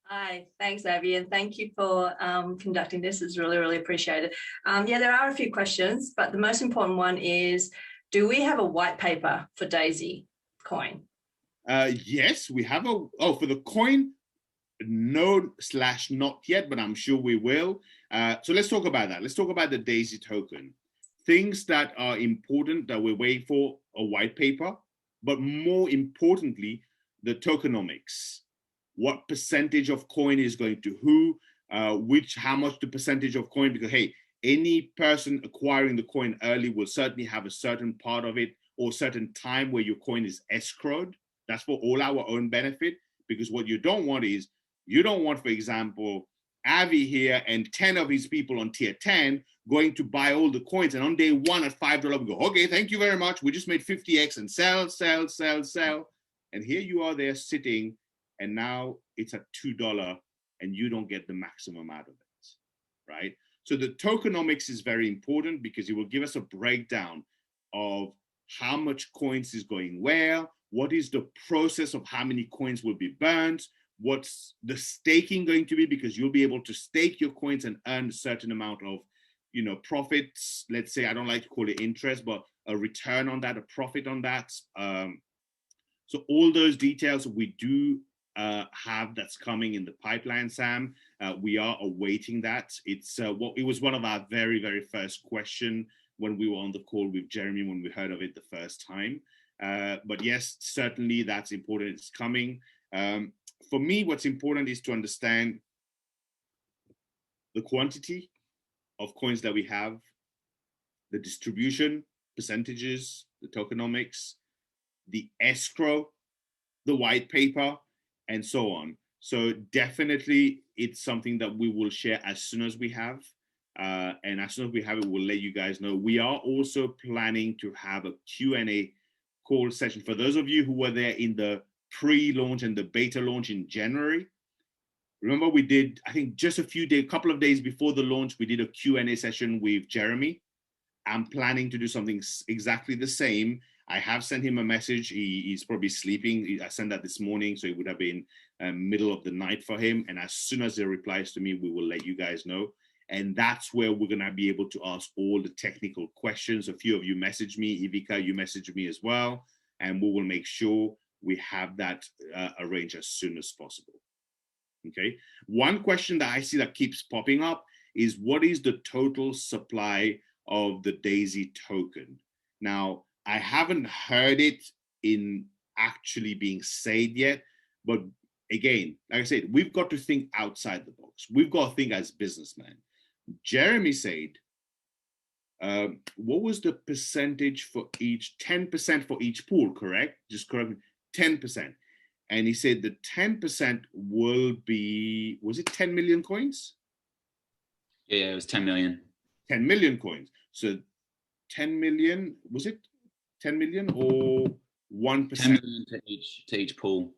Hi, thanks, Avi, and thank you for conducting this. It's really, really appreciated. Yeah, there are a few questions, but the most important one is, do we have a white paper for Daisy coin? Yes, we have for the coin. No/not yet, but I'm sure we will. So let's talk about that. Let's talk about the Daisy token. Things that are important that we're waiting for: a white paper, but more importantly, the tokenomics. What percentage of coin is going to who? How much the percentage of coin? Because hey, any person acquiring the coin early will certainly have a certain part of it or certain time where your coin is escrowed. That's for all our own benefit. Because what you don't want is, you don't want, for example, Avi here and 10 of his people on tier 10 going to buy all the coins, and on day one at $5, we go, okay, thank you very much. We just made 50x and sell, sell, sell, sell. And here you are there sitting, and now it's at $2 and you don't get the maximum out of it, right? So the tokenomics is very important because it will give us a breakdown of how much coins is going where, what is the process of how many coins will be burned, what's the staking going to be, because you'll be able to stake your coins and earn a certain amount of, profits. Let's say, I don't like to call it interest, but a return on that, a profit on that. So all those details we do have that's coming in the pipeline, Sam. We are awaiting that. It was one of our very, very first question when we were on the call with Jeremy, when we heard of it the first time. But yes, certainly that's important. It's coming. For me, what's important is to understand the quantity of coins that we have, the distribution, percentages, the tokenomics, the escrow, the white paper, and so on. So definitely it's something that we will share as soon as we have. And as soon as we have it, we'll let you guys know. We are also planning to have a Q&A call session. For those of you who were there in the pre-launch and the beta launch in January, remember we did, I think just a couple of days before the launch, we did a Q&A session with Jeremy. I'm planning to do something exactly the same. I have sent him a message. He's probably sleeping. I sent that this morning, so it would have been middle of the night for him. And as soon as he replies to me, we will let you guys know. And that's where we're going to be able to ask all the technical questions. A few of you messaged me. Ivica, you messaged me as well. And we will make sure we have that arranged as soon as possible. Okay. One question that I see that keeps popping up is, what is the total supply of the Daisy token? Now, I haven't heard it in actually being said yet, but again, like I said, we've got to think outside the box. We've got to think as businessmen. Jeremy said, what was the percentage for each? 10% for each pool, correct? Just correct me, 10%. And he said the 10% will be, was it 10 million coins? Yeah, it was 10 million. 10 million coins. So 10 million, was it 10 million or 1%? 10 million to each pool.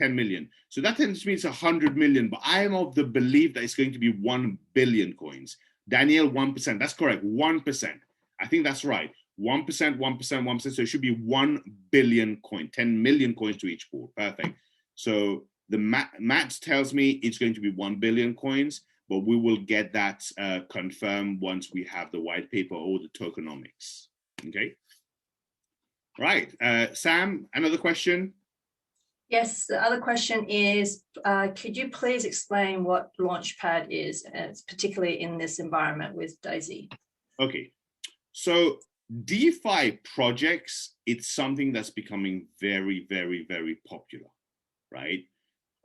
10 million. So that tends to mean it's 100 million, but I am of the belief that it's going to be 1 billion coins. Daniel, 1%. That's correct. 1%. I think that's right. 1%, 1%, 1%. So it should be 1 billion coin, 10 million coins to each pool. Perfect. So the math tells me it's going to be 1 billion coins, but we will get that confirmed once we have the white paper or the tokenomics. Okay. Right. Sam, another question? Yes, the other question is, could you please explain what Launchpad is, particularly in this environment with Daisy? Okay. So DeFi projects, it's something that's becoming very, very, very popular, right?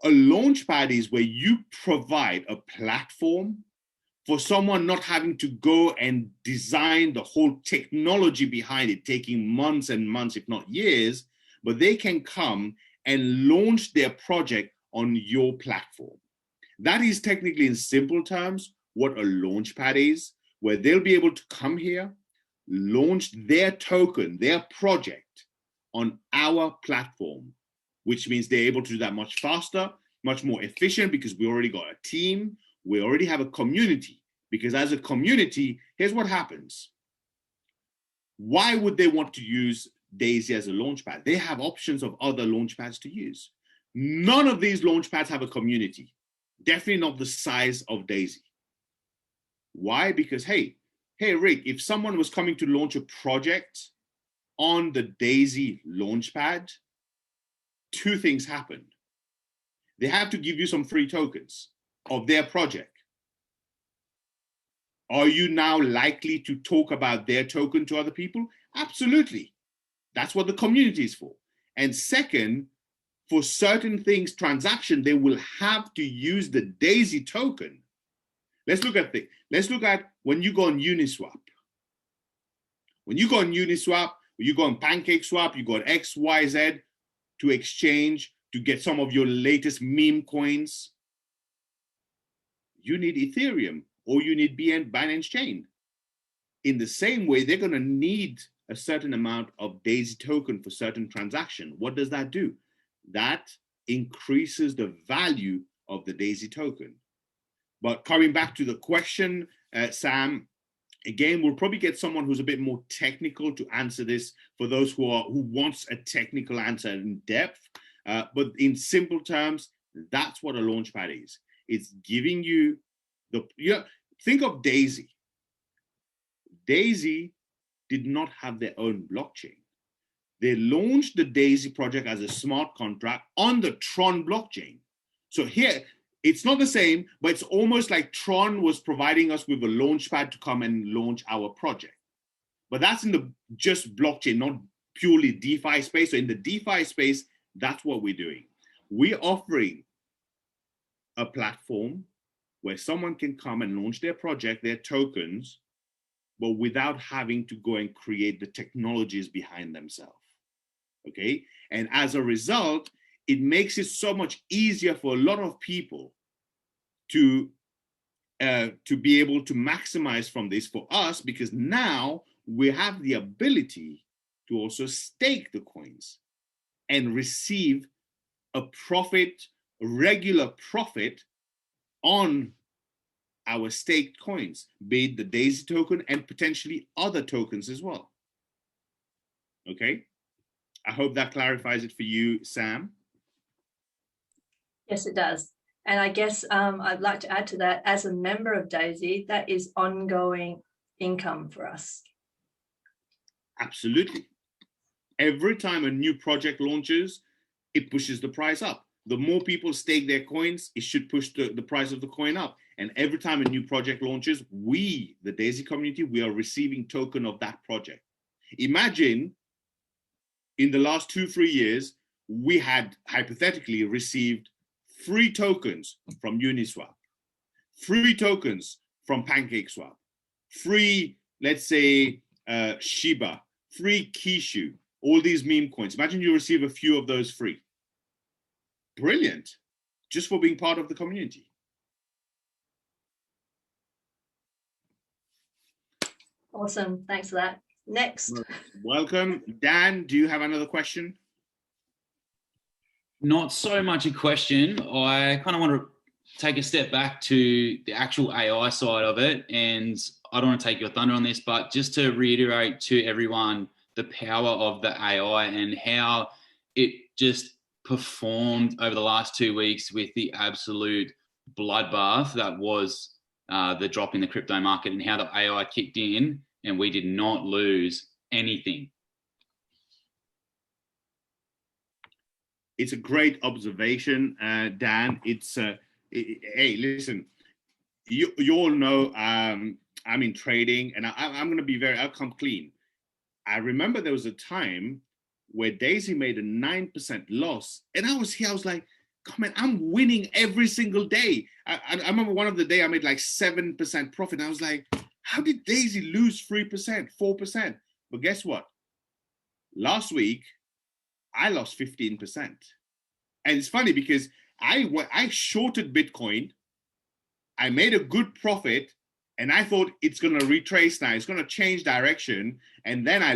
A launchpad is where you provide a platform for someone not having to go and design the whole technology behind it, taking months and months, if not years, but they can come and launch their project on your platform. That is technically, in simple terms, what a launchpad is, where they'll be able to come here, launch their token, their project on our platform, which means they're able to do that much faster, much more efficient, because we already got a team, we already have a community. Because as a community, here's what happens. Why would they want to use Daisy as a launchpad? They have options of other launchpads to use. None of these launchpads have a community, definitely not the size of Daisy. Why? Because, hey, Rick, if someone was coming to launch a project on the Daisy launchpad, two things happened. They have to give you some free tokens of their project. Are you now likely to talk about their token to other people? Absolutely. That's what the community is for. And second, for certain things, transaction, they will have to use the Daisy token. Let's look at when you go on Uniswap. When you go on Uniswap, you go on PancakeSwap, you go on XYZ to exchange, to get some of your latest meme coins. You need Ethereum or you need Binance Chain. In the same way, they're going to need a certain amount of Daisy token for certain transaction. What does that do? That increases the value of the Daisy token. But coming back to the question, Sam, again, we'll probably get someone who's a bit more technical to answer this for those who wants a technical answer in depth. But in simple terms, that's what a launchpad is. It's giving you think of Daisy. Daisy did not have their own blockchain. They launched the Daisy project as a smart contract on the Tron blockchain. So here, it's not the same, but it's almost like Tron was providing us with a launchpad to come and launch our project. But that's in the just blockchain, not purely DeFi space. So in the DeFi space, that's what we're doing. We're offering a platform where someone can come and launch their project, their tokens, but without having to go and create the technologies behind themselves. Okay? And as a result, it makes it so much easier for a lot of people to be able to maximize from this for us, because now we have the ability to also stake the coins and receive a profit, regular profit on our staked coins, be it the Daisy token and potentially other tokens as well. Okay? I hope that clarifies it for you, Sam. Yes, it does. And I guess I'd like to add to that, as a member of Daisy, that is ongoing income for us. Absolutely. Every time a new project launches, it pushes the price up. The more people stake their coins, it should push the price of the coin up. And every time a new project launches, we, the Daisy community, we are receiving token of that project. Imagine in the last 2-3 years, we had hypothetically received free tokens from Uniswap, free tokens from PancakeSwap, free, let's say, Shiba, free Kishu, all these meme coins. Imagine you receive a few of those free. Brilliant. Just for being part of the community. Awesome. Thanks for that. Next. Welcome. Dan, do you have another question? Not so much a question. I kind of want to take a step back to the actual AI side of it. And I don't want to take your thunder on this, but just to reiterate to everyone the power of the AI and how it just performed over the last 2 weeks with the absolute bloodbath that was the drop in the crypto market, and how the AI kicked in and we did not lose anything. It's a great observation, Dan. Hey, listen, you all know I'm in trading, and I'm going to be I'll come clean. I remember there was a time where Daisy made a 9% loss, and I was like, come on, I'm winning every single day. I remember one of the day I made like 7% profit, and I was like, how did Daisy lose 3%, 4%? But guess what? Last week, I lost 15%. And it's funny because I shorted Bitcoin, I made a good profit, and I thought it's going to retrace now, it's going to change direction. And then I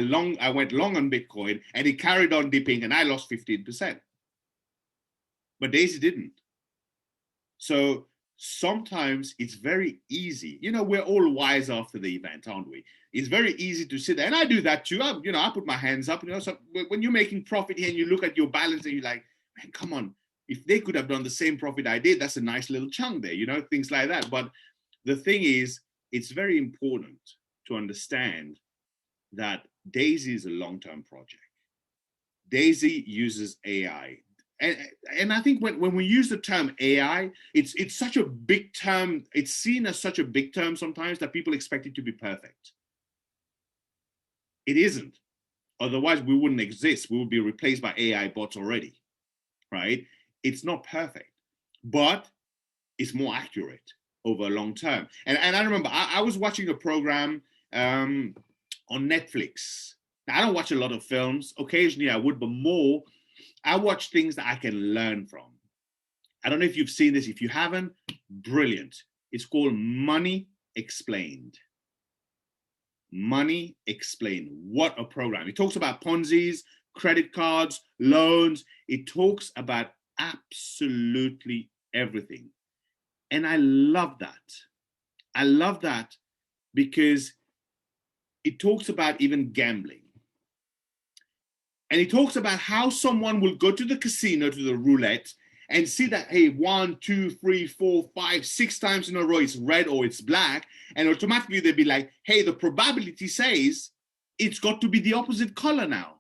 went long on Bitcoin, and it carried on dipping, and I lost 15%. But Daisy didn't. So sometimes it's very easy. You know, we're all wise after the event, aren't we? It's very easy to sit there, and I do that too. I put my hands up. So when you're making profit here and you look at your balance and you're like, man, come on. If they could have done the same profit I did, that's a nice little chunk there, things like that. But the thing is, it's very important to understand that Daisy is a long-term project. Daisy uses AI. and I think when we use the term AI, it's such a big term. It's seen as such a big term sometimes that people expect it to be perfect. It isn't. Otherwise, we wouldn't exist. We would be replaced by AI bots already, right? It's not perfect, but it's more accurate over a long term. And I remember I was watching a program on Netflix. Now, I don't watch a lot of films. Occasionally I would, but more, I watch things that I can learn from. I don't know if you've seen this. If you haven't, brilliant. It's called Money Explained. Money Explained. What a program. It talks about Ponzi's, credit cards, loans. It talks about absolutely everything. And I love that. I love that because it talks about even gambling. And it talks about how someone will go to the casino, to the roulette, and see that, hey, 1, 2, 3, 4, 5, 6 times in a row, it's red or it's black. And automatically they'd be like, hey, the probability says it's got to be the opposite color now.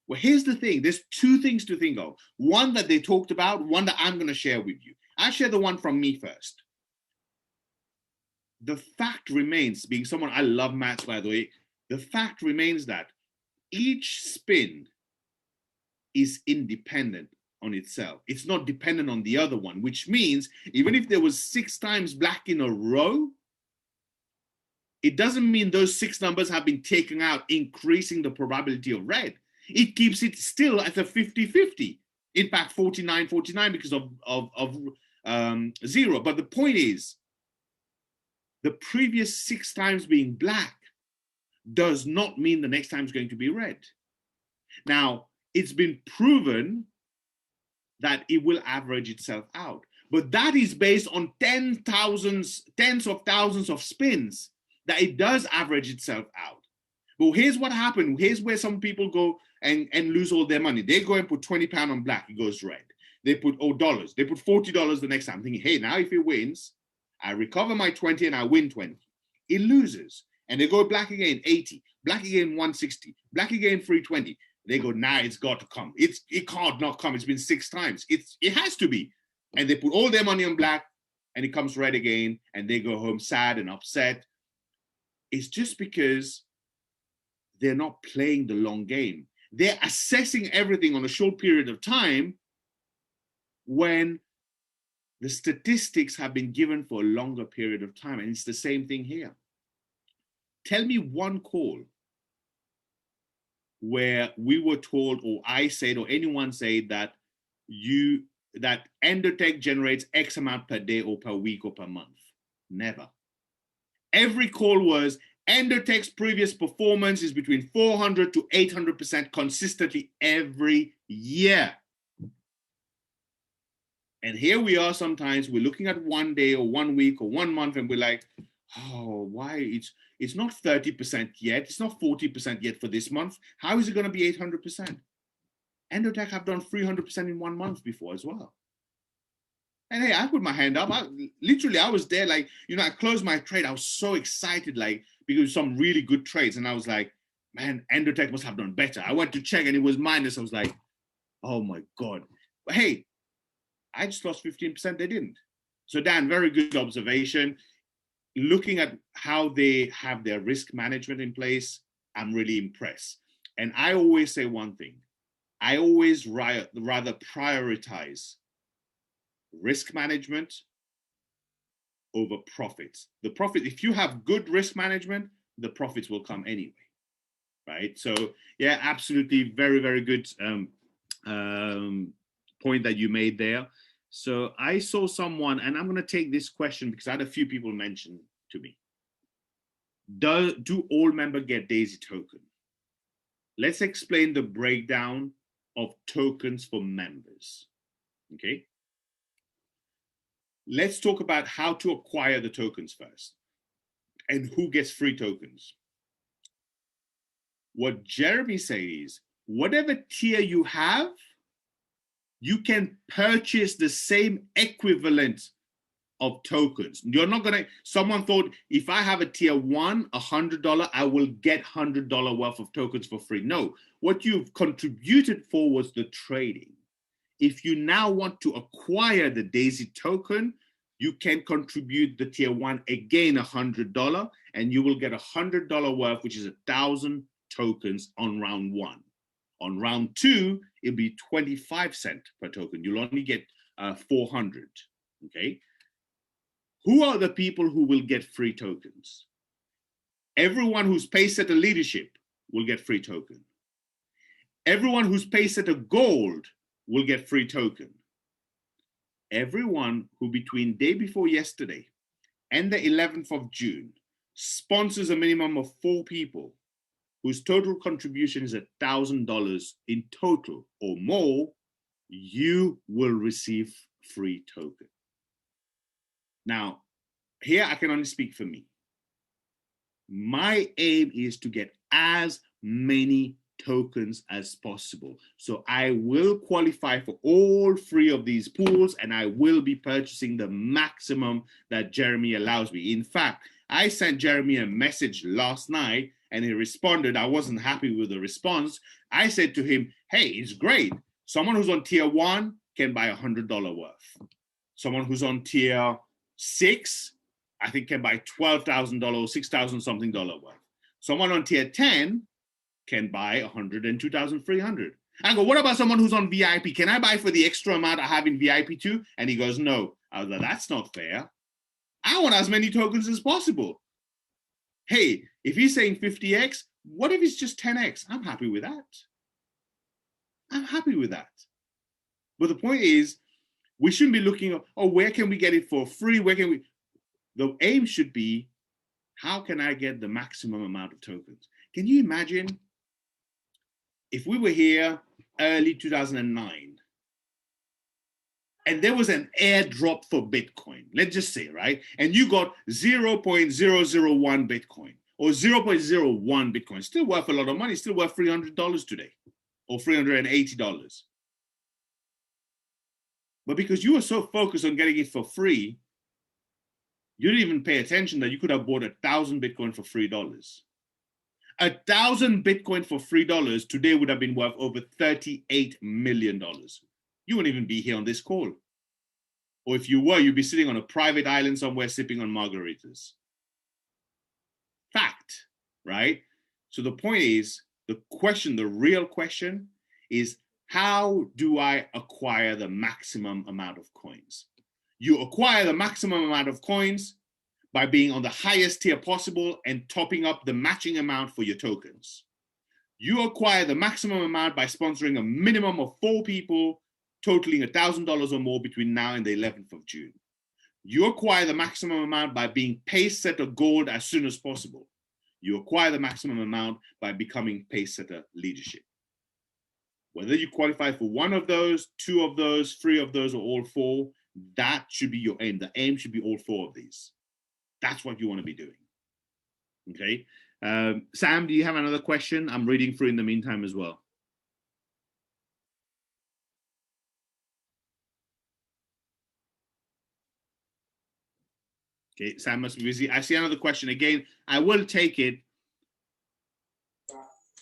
Well, here's the thing. There's 2 things to think of. One that they talked about, one that I'm going to share with you. I'll share the one from me first. The fact remains, being someone, I love maths, by the way, the fact remains that each spin is independent on itself. It's not dependent on the other one, which means even if there was 6 times black in a row, it doesn't mean those 6 numbers have been taken out, increasing the probability of red. It keeps it still at a 50-50. In fact, 49-49 because of 0. But the point is, the previous 6 times being black does not mean the next time is going to be red. Now, it's been proven that it will average itself out. But that is based on tens of thousands of spins, that it does average itself out. But here's what happened. Here's where some people go and lose all their money. They go and put £20 on black, it goes red. They put dollars. They put $40 the next time, thinking, hey, now if it wins, I recover my 20 and I win 20. It loses. And they go black again, 80. Black again, 160. Black again, 320. They go, nah, it's got to come. It can't not come. It's been 6 times. It has to be. And they put all their money on black and it comes red again. And they go home sad and upset. It's just because they're not playing the long game. They're assessing everything on a short period of time when the statistics have been given for a longer period of time. And it's the same thing here. Tell me one call where we were told, or I said, or anyone said that Endotech generates X amount per day or per week or per month. Never. Every call was Endotech's previous performance is between 400 to 800% consistently every year. And here we are sometimes, we're looking at 1 day or 1 week or 1 month and we're like, oh, why? It's not 30% yet. It's not 40% yet for this month. How is it going to be 800%? Endotech have done 300% in 1 month before as well. And hey, I put my hand up. I was there like, I closed my trade. I was so excited, like, because some really good trades. And I was like, man, Endotech must have done better. I went to check and it was minus. I was like, oh my God. But hey, I just lost 15%. They didn't. So Dan, very good observation. Looking at how they have their risk management in place, I'm really impressed. And I always say one thing. I always rather prioritize risk management over profits. The profit, if you have good risk management, the profits will come anyway, right? So yeah, absolutely, very, very good point that you made there. So I saw someone, and I'm going to take this question because I had a few people mention to me. Do all members get Daisy token? Let's explain the breakdown of tokens for members. Okay. Let's talk about how to acquire the tokens first and who gets free tokens. What Jeremy says is, whatever tier you have, you can purchase the same equivalent of tokens. You're not going to, someone thought, if I have a tier 1, $100, I will get $100 worth of tokens for free. No, what you've contributed for was the trading. if you now want to acquire the Daisy token, you can contribute the tier 1 again $100, and you will get $100 worth, which is 1,000 tokens on round 1. On round 2, it'll be 25 cents per token. You'll only get 400. Okay. Who are the people who will get free tokens? Everyone who's Pacesetter leadership will get free token. Everyone who's Pacesetter gold will get free token. Everyone who between day before yesterday and the 11th of June sponsors a minimum of 4 people whose total contribution is $1,000 in total or more, you will receive free token. Now, here I can only speak for me. My aim is to get as many tokens as possible. So I will qualify for all 3 of these pools, and I will be purchasing the maximum that Jeremy allows me. In fact, I sent Jeremy a message last night and he responded. I wasn't happy with the response. I said to him, hey, it's great. Someone who's on tier 1 can buy $100 worth. Someone who's on tier 6, I think, can buy $12,000, $6,000 something worth. Someone on tier 10 can buy 102,300. I go, what about someone who's on VIP? Can I buy for the extra amount I have in VIP too? And he goes, no. I was like, that's not fair. I want as many tokens as possible. Hey, if he's saying 50x, what if it's just 10x? I'm happy with that. I'm happy with that. But the point is, we shouldn't be looking at, oh, where can we get it for free? Where can we? The aim should be, how can I get the maximum amount of tokens? Can you imagine if we were here early 2009 and there was an airdrop for Bitcoin, let's just say, right? And you got 0.001 Bitcoin or 0.01 Bitcoin, still worth a lot of money, still worth $300 today or $380. But because you were so focused on getting it for free, you didn't even pay attention that you could have bought 1,000 Bitcoin for $3. 1,000 Bitcoin for $3 today would have been worth over $38 million. You wouldn't even be here on this call. Or if you were, you'd be sitting on a private island somewhere sipping on margaritas. Fact, right? So the point is, the real question is, how do I acquire the maximum amount of coins? You acquire the maximum amount of coins by being on the highest tier possible and topping up the matching amount for your tokens. You acquire the maximum amount by sponsoring a minimum of 4 people, totaling $1,000 or more between now and the 11th of June. You acquire the maximum amount by being Pacesetter gold as soon as possible. You acquire the maximum amount by becoming Pacesetter leadership. Whether you qualify for 1 of those, 2 of those, 3 of those, or all 4, that should be your aim. The aim should be all 4 of these. That's what you want to be doing. Okay. Sam, do you have another question? I'm reading through in the meantime as well. Okay, Sam must be busy. I see another question. Again, I will take it.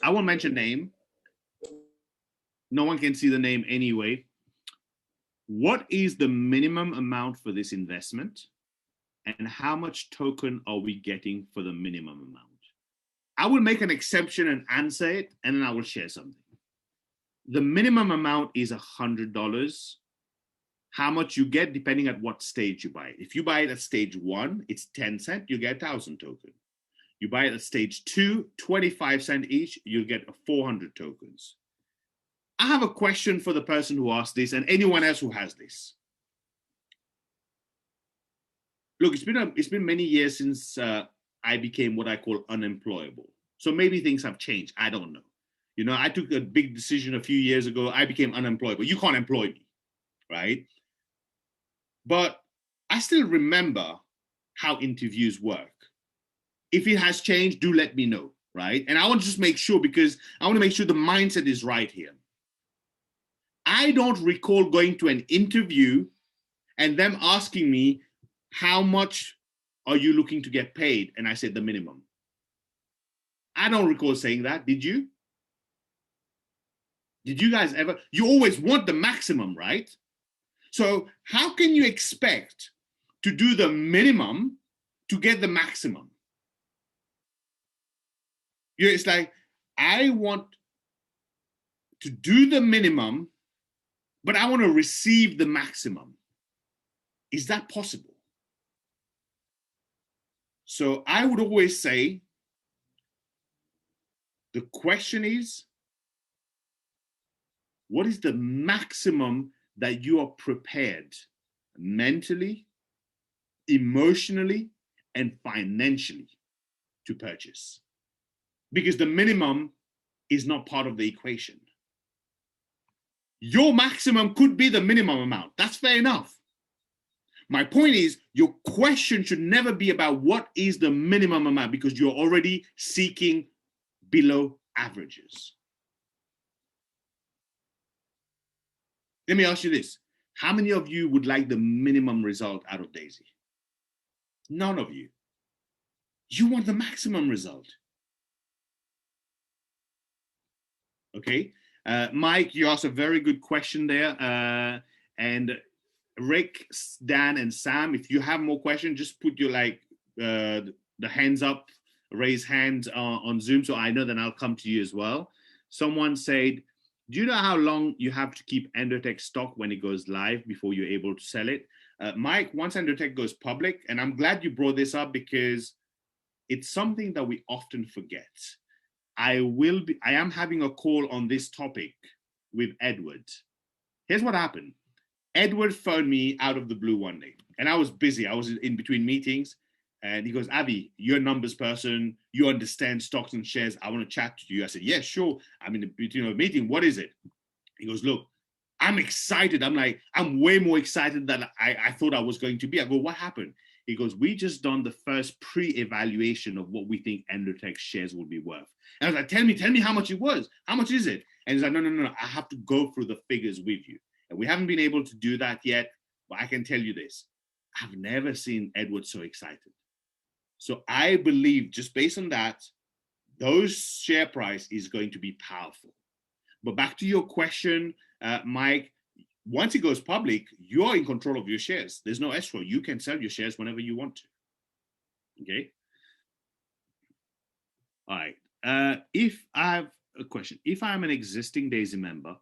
I won't mention name. No one can see the name anyway. What is the minimum amount for this investment? And how much token are we getting for the minimum amount? I will make an exception and answer it, and then I will share something. The minimum amount is $100. How much you get depending at what stage you buy it. If you buy it at stage 1, it's 10 cents, you get 1,000 tokens. You buy it at stage 2, 25 cents each, you'll get 400 tokens. I have a question for the person who asked this and anyone else who has this. Look, it's been many years since I became what I call unemployable. So maybe things have changed. I don't know. You know, I took a big decision a few years ago. I became unemployable. You can't employ me, right? But I still remember how interviews work. If it has changed, do let me know, right? And I want to just make sure, because I want to make sure the mindset is right here. I don't recall going to an interview and them asking me, how much are you looking to get paid? And I said the minimum. I don't recall saying that. Did you? Did you guys ever? You always want the maximum, right? So how can you expect to do the minimum to get the maximum? It's like, I want to do the minimum, but I want to receive the maximum. Is that possible? So I would always say, the question is, what is the maximum that you are prepared mentally, emotionally, and financially to purchase? Because the minimum is not part of the equation. Your maximum could be the minimum amount. That's fair enough. My point is, your question should never be about what is the minimum amount, because you're already seeking below averages. Let me ask you this. How many of you would like the minimum result out of Daisy? None of you. You want the maximum result. Okay. Mike, you asked a very good question there. And Rick, Dan, and Sam, if you have more questions, just put your the hands up, raise hands on Zoom, so I know that I'll come to you as well. Someone said, do you know how long you have to keep Endotech stock when it goes live before you're able to sell it? Mike, once Endotech goes public, and I'm glad you brought this up because it's something that we often forget. I am having a call on this topic with Edward. Here's what happened. Edward phoned me out of the blue one day, and I was busy. I was in between meetings, and he goes, Avi, you're a numbers person. You understand stocks and shares. I want to chat to you. I said, yeah, sure. I'm in between a meeting. What is it? He goes, look, I'm excited. I'm like, I'm way more excited than I thought I was going to be. I go, what happened? He goes, we just done the first pre-evaluation of what we think Endotech shares will be worth. And I was like, tell me how much it was. How much is it? And he's like, no. I have to go through the figures with you. And we haven't been able to do that yet, but I can tell you this. I've never seen Edward so excited. So I believe, just based on that, those share price is going to be powerful. But back to your question, Mike, once it goes public, you're in control of your shares. There's no escrow. You can sell your shares whenever you want to. Okay? All right. If I have a question, if I'm an existing Daisy member,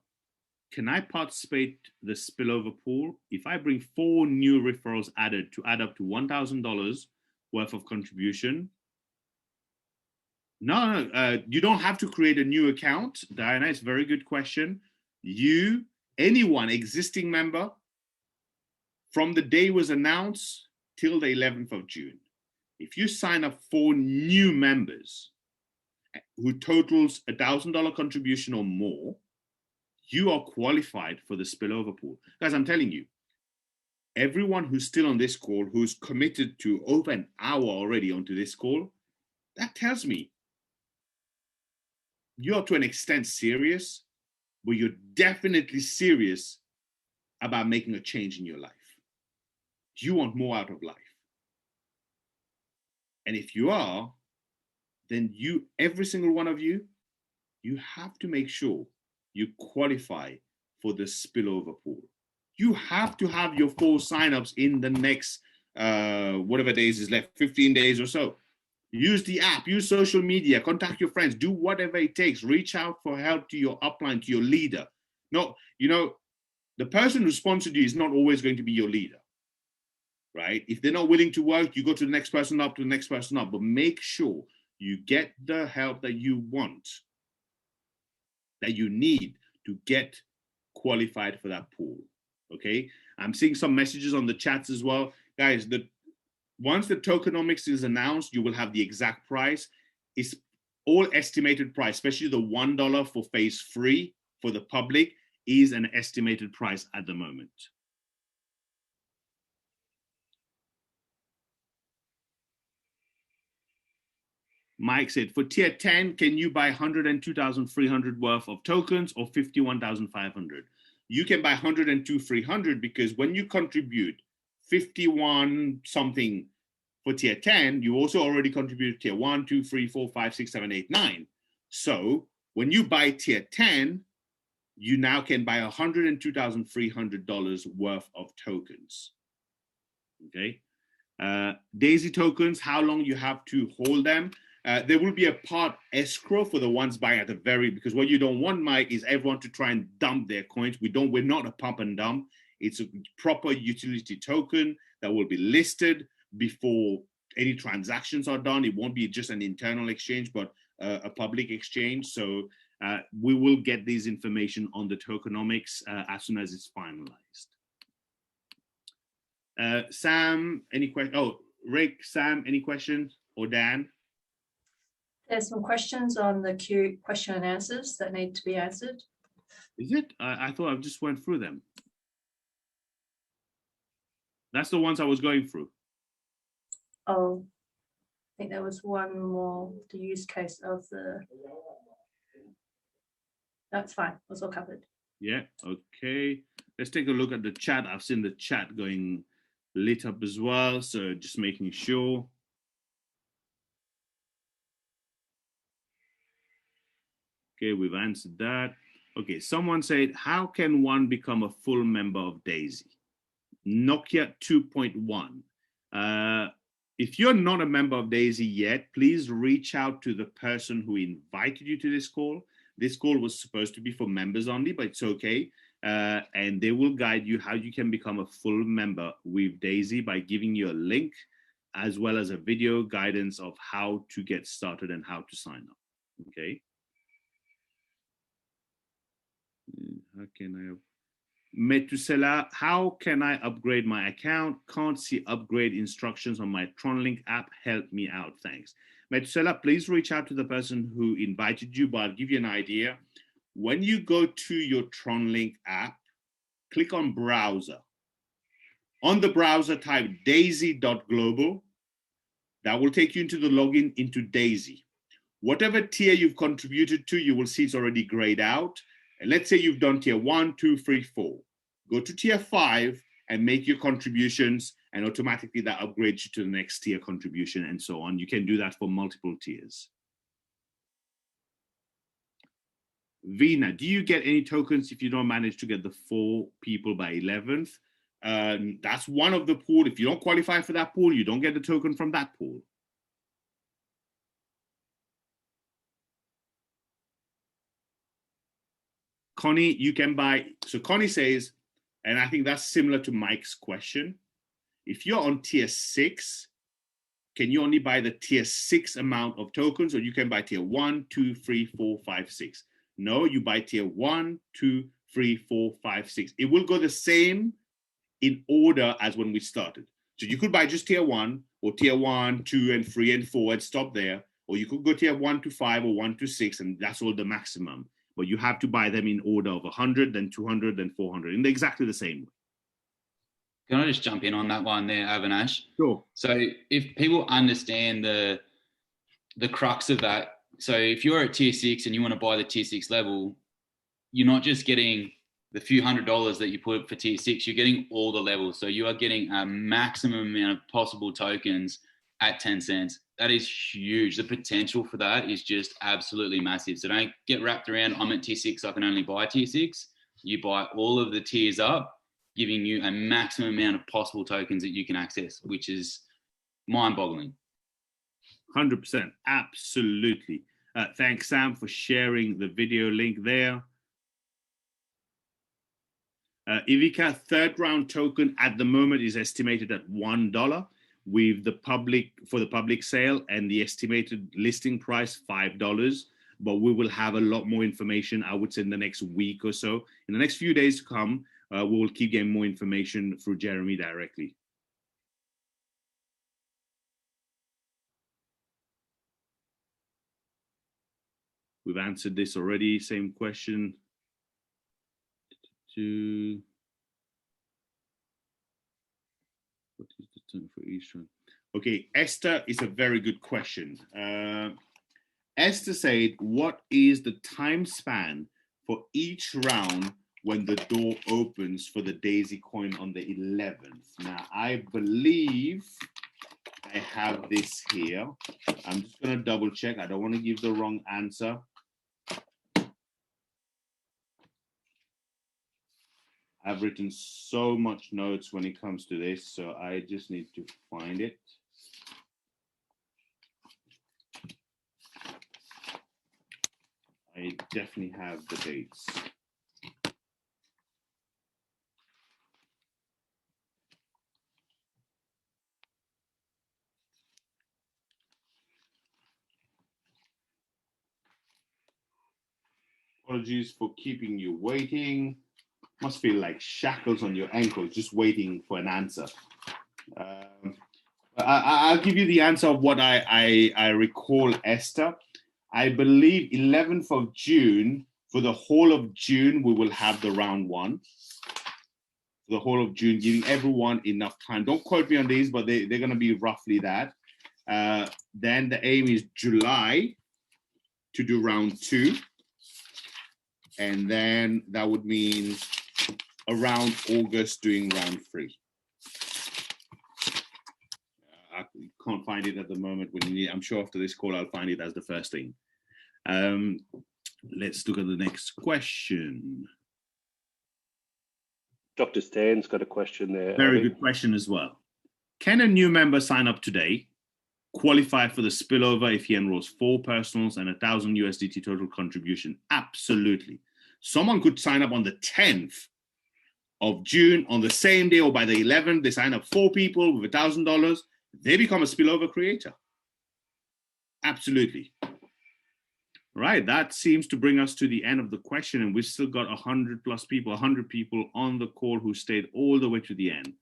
can I participate the spillover pool? If I bring 4 new referrals added to add up to $1,000 worth of contribution? No, you don't have to create a new account. Diana, it's a very good question. Anyone, existing member, from the day it was announced till the 11th of June, if you sign up 4 new members who totals $1,000 contribution or more, you are qualified for the spillover pool. Guys, I'm telling you, everyone who's still on this call, who's committed to over an hour already onto this call, that tells me you're to an extent serious, but you're definitely serious about making a change in your life. You want more out of life. And if you are, then every single one of you, you have to make sure you qualify for the spillover pool. You have to have your 4 signups in the next, whatever days is left, 15 days or so. Use the app, use social media, contact your friends, do whatever it takes. Reach out for help to your upline, to your leader. No, the person who sponsored you is not always going to be your leader, right? If they're not willing to work, you go to the next person up, to the next person up, but make sure you get the help that you want, that you need to get qualified for that pool, okay? I'm seeing some messages on the chats as well. Guys, once the tokenomics is announced, you will have the exact price. It's all estimated price, especially the $1 for phase 3 for the public is an estimated price at the moment. Mike said, for tier 10, can you buy 102,300 worth of tokens or 51,500? You can buy 102,300 because when you contribute 51 something for tier 10, you also already contributed tier 1, 2, 3, 4, 5, 6, 7, 8, 9. So when you buy tier 10, you now can buy $102,300 worth of tokens. Okay. Daisy tokens, how long you have to hold them. There will be a part escrow for the ones buying at the very, because what you don't want, Mike, is everyone to try and dump their coins. We're not a pump and dump. It's a proper utility token that will be listed before any transactions are done. It won't be just an internal exchange, but a public exchange. So we will get this information on the tokenomics as soon as it's finalized. Sam, any question? Oh, Rick, Sam, any questions? Or Dan? There's some questions on the queue, question and answers that need to be answered. Is it? I thought I just went through them. That's the ones I was going through. Oh, I think there was one more, the use case of the, that's fine, it's all covered. Yeah, okay. Let's take a look at the chat. I've seen the chat going lit up as well, so just making sure. Okay, we've answered that. Okay, someone said, how can one become a full member of Daisy? Nokia 2.1. If you're not a member of Daisy yet, please reach out to the person who invited you to this call. This call was supposed to be for members only, but it's okay. And they will guide you how you can become a full member with Daisy by giving you a link, as well as a video guidance of how to get started and how to sign up. Okay. How can I? Metusela, how can I upgrade my account? Can't see upgrade instructions on my TronLink app. Help me out. Thanks. Metusela, please reach out to the person who invited you, but I'll give you an idea. When you go to your TronLink app, click on browser. On the browser, type daisy.global. That will take you into the login into Daisy. Whatever tier you've contributed to, you will see it's already grayed out. And let's say you've done tier 1, 2, 3, 4. Go to tier 5 and make your contributions, and automatically that upgrades you to the next tier contribution and so on. You can do that for multiple tiers. Vina, do you get any tokens if you don't manage to get the 4 people by 11th? That's one of the pool. If you don't qualify for that pool, you don't get the token from that pool. Connie, you can buy. So Connie says, and I think that's similar to Mike's question. If you're on tier 6, can you only buy the tier 6 amount of tokens, or you can buy tier 1, 2, 3, 4, 5, 6? No, you buy tier 1, 2, 3, 4, 5, 6. It will go the same in order as when we started. So you could buy just tier 1, or tier 1, 2, and 3, and 4, and stop there. Or you could go tier 1 to 5, or 1 to 6, and that's all the maximum. But you have to buy them in order of 100, then 200, then 400, in exactly the same way. Can I just jump in on that one there, Avinash? Sure. So if people understand the crux of that, so if you're at tier 6 and you want to buy the tier 6 level, you're not just getting the few $100s that you put for tier 6, you're getting all the levels. So you are getting a maximum amount of possible tokens at 10 cents. That is huge. The potential for that is just absolutely massive. So don't get wrapped around, I'm at tier 6, I can only buy tier 6. You buy all of the tiers up, giving you a maximum amount of possible tokens that you can access, which is mind-boggling. 100%, absolutely. Thanks, Sam, for sharing the video link there. Ivica, third round token at the moment is estimated at $1 with the public sale, and the estimated listing price $5. But we will have a lot more information, I would say, in the next week or so. In the next few days to come, we will keep getting more information through Jeremy directly. We've answered this already. Same question. What is the term for each one? Okay, Esther is a very good question. Esther said, what is the time span for each round when the door opens for the Daisy coin on the 11th? Now, I believe I have this here. I'm just going to double check. I don't want to give the wrong answer. I've written so much notes when it comes to this, so I just need to find it. I definitely have the dates. Apologies for keeping you waiting. Must feel like shackles on your ankles, just waiting for an answer. I'll give you the answer of what I recall, Esther. I believe 11th of June, for the whole of June, we will have the round one. For the whole of June, giving everyone enough time. Don't quote me on these, but they're going to be roughly that. Then the aim is July to do round 2. And then that would mean around August doing round 3. I can't find it at the moment. I'm sure after this call, I'll find it as the first thing. Let's look at the next question. Dr. Stan's got a question there. Very good question as well. Can a new member sign up today, qualify for the spillover if he enrolls 4 personals and 1,000 USDT total contribution? Absolutely. Someone could sign up on the 10th of June on the same day, or by the 11th, they sign up 4 people with $1,000. They become a spillover creator. Absolutely. Right, that seems to bring us to the end of the question, and we've still got 100 plus people, 100 people on the call who stayed all the way to the end.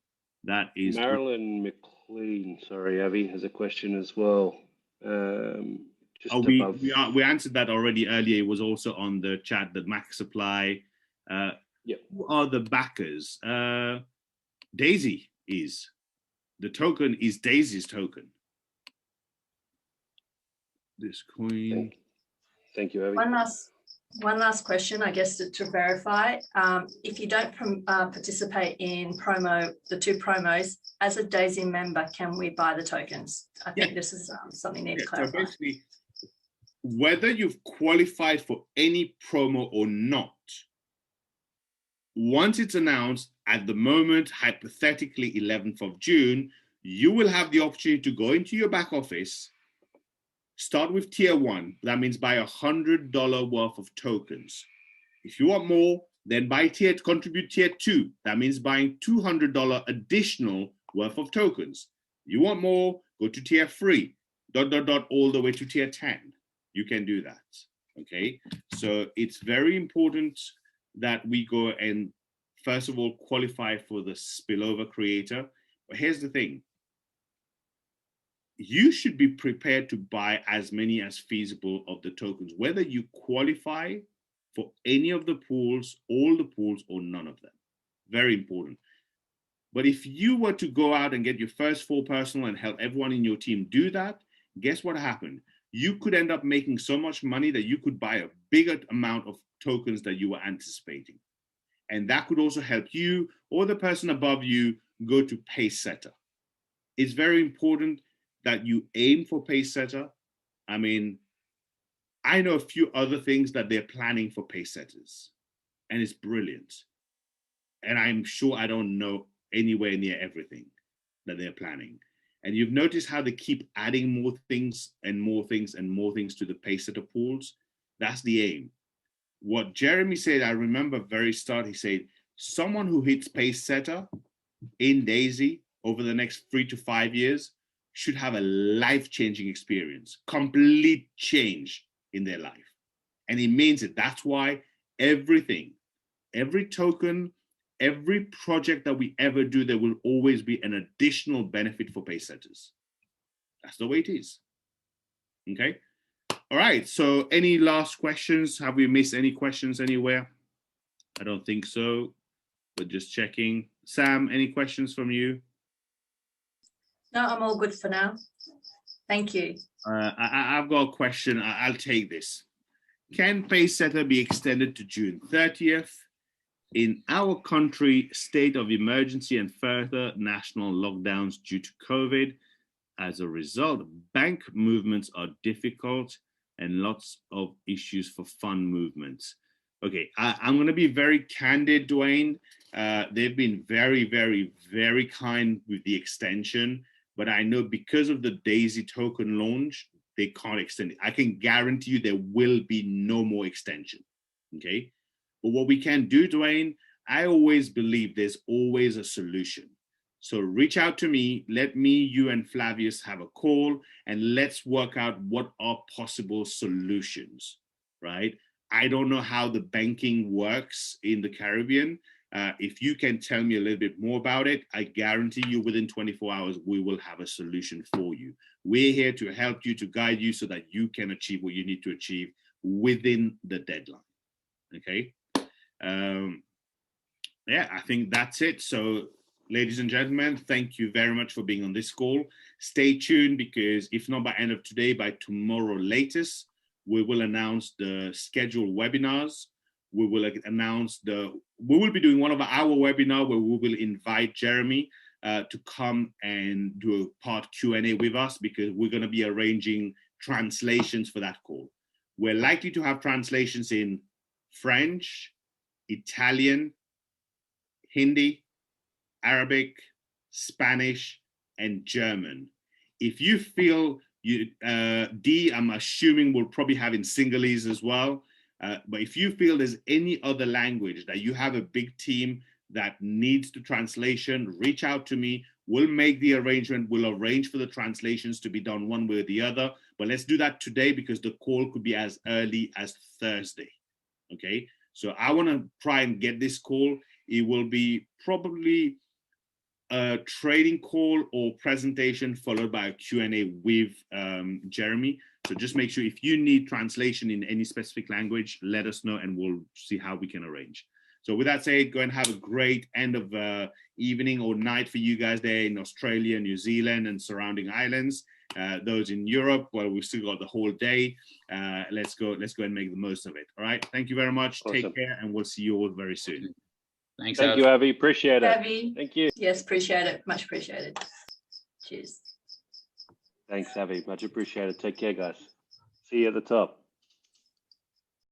That is Marilyn McLean, sorry, Avi, has a question as well. We answered that already earlier. It was also on the chat that Max Supply. Who are the backers? Daisy is. The token is Daisy's token. This coin. Thank you, Avi. One last question, I guess, to verify. If you don't participate in the 2 promos, as a Daisy member, can we buy the tokens? I think this is something you need to clarify. So basically, whether you've qualified for any promo or not, once it's announced, at the moment, hypothetically 11th of June, you will have the opportunity to go into your back office, start with tier 1. That means buy $100 worth of tokens. If you want more, then contribute tier 2. That means buying $200 additional worth of tokens. You want more, go to tier 3, all the way to tier 10. You can do that, okay? So it's very important that we go and, first of all, qualify for the spillover creator. But here's the thing. You should be prepared to buy as many as feasible of the tokens, whether you qualify for any of the pools, all the pools, or none of them. Very important. But if you were to go out and get your first 4 personal and help everyone in your team do that, guess what happened? You could end up making so much money that you could buy a bigger amount of tokens that you were anticipating. And that could also help you or the person above you go to pace setter. It's very important that you aim for pace setter. I mean, I know a few other things that they're planning for pace setters, and it's brilliant. And I'm sure I don't know anywhere near everything that they're planning. And you've noticed how they keep adding more things and more things and more things to the pace setter pools. That's the aim. What Jeremy said, I remember very start, he said, someone who hits pace setter in Daisy over the next 3 to 5 years should have a life-changing experience, complete change in their life. And he means it. That's why everything, every token, every project that we ever do, there will always be an additional benefit for pace setters. That's the way it is. Okay. All right. So any last questions? Have we missed any questions anywhere? I don't think so, but just checking. Sam, any questions from you? No, I'm all good for now. Thank you. I've got a question. I'll take this. Can pace setter be extended to June 30th? In our country, state of emergency and further national lockdowns due to COVID. As a result, bank movements are difficult and lots of issues for fund movements. Okay, I'm going to be very candid, Dwayne. They've been very, very, very kind with the extension, but I know because of the Daisy token launch, they can't extend it. I can guarantee you there will be no more extension. Okay, but what we can do, Dwayne, I always believe there's always a solution. So reach out to me, let me, you, and Flavius have a call, and let's work out what are possible solutions, right? I don't know how the banking works in the Caribbean. If you can tell me a little bit more about it, I guarantee you within 24 hours, we will have a solution for you. We're here to help you, to guide you so that you can achieve what you need to achieve within the deadline. Okay. Yeah, I think that's it. So, ladies and gentlemen, thank you very much for being on this call. Stay tuned because if not by end of today, by tomorrow latest, we will announce the scheduled webinars. We will announce we will be doing one of our webinar where we will invite Jeremy to come and do a part Q&A with us because we're going to be arranging translations for that call. We're likely to have translations in French, Italian, Hindi, Arabic, Spanish, and German. If you feel D, I'm assuming we'll probably have in Sinhalese as well. But if you feel there's any other language that you have a big team that needs the translation, reach out to me. We'll make the arrangement. We'll arrange for the translations to be done one way or the other. But let's do that today because the call could be as early as Thursday. Okay. So I want to try and get this call. It will be probably a trading call or presentation followed by a Q&A with Jeremy. So just make sure if you need translation in any specific language, let us know and we'll see how we can arrange. So with that said, go and have a great end of evening or night for you guys there in Australia, New Zealand and surrounding islands. Those in Europe, well, we've still got the whole day. Let's go and make the most of it. All right. Thank you very much. Awesome. Take care and we'll see you all very soon. Thanks. Thank you, Avi. Appreciate it. Avi. Thank you. Yes, appreciate it. Much appreciated. Cheers. Thanks, Avi. Much appreciated. Take care, guys. See you at the top.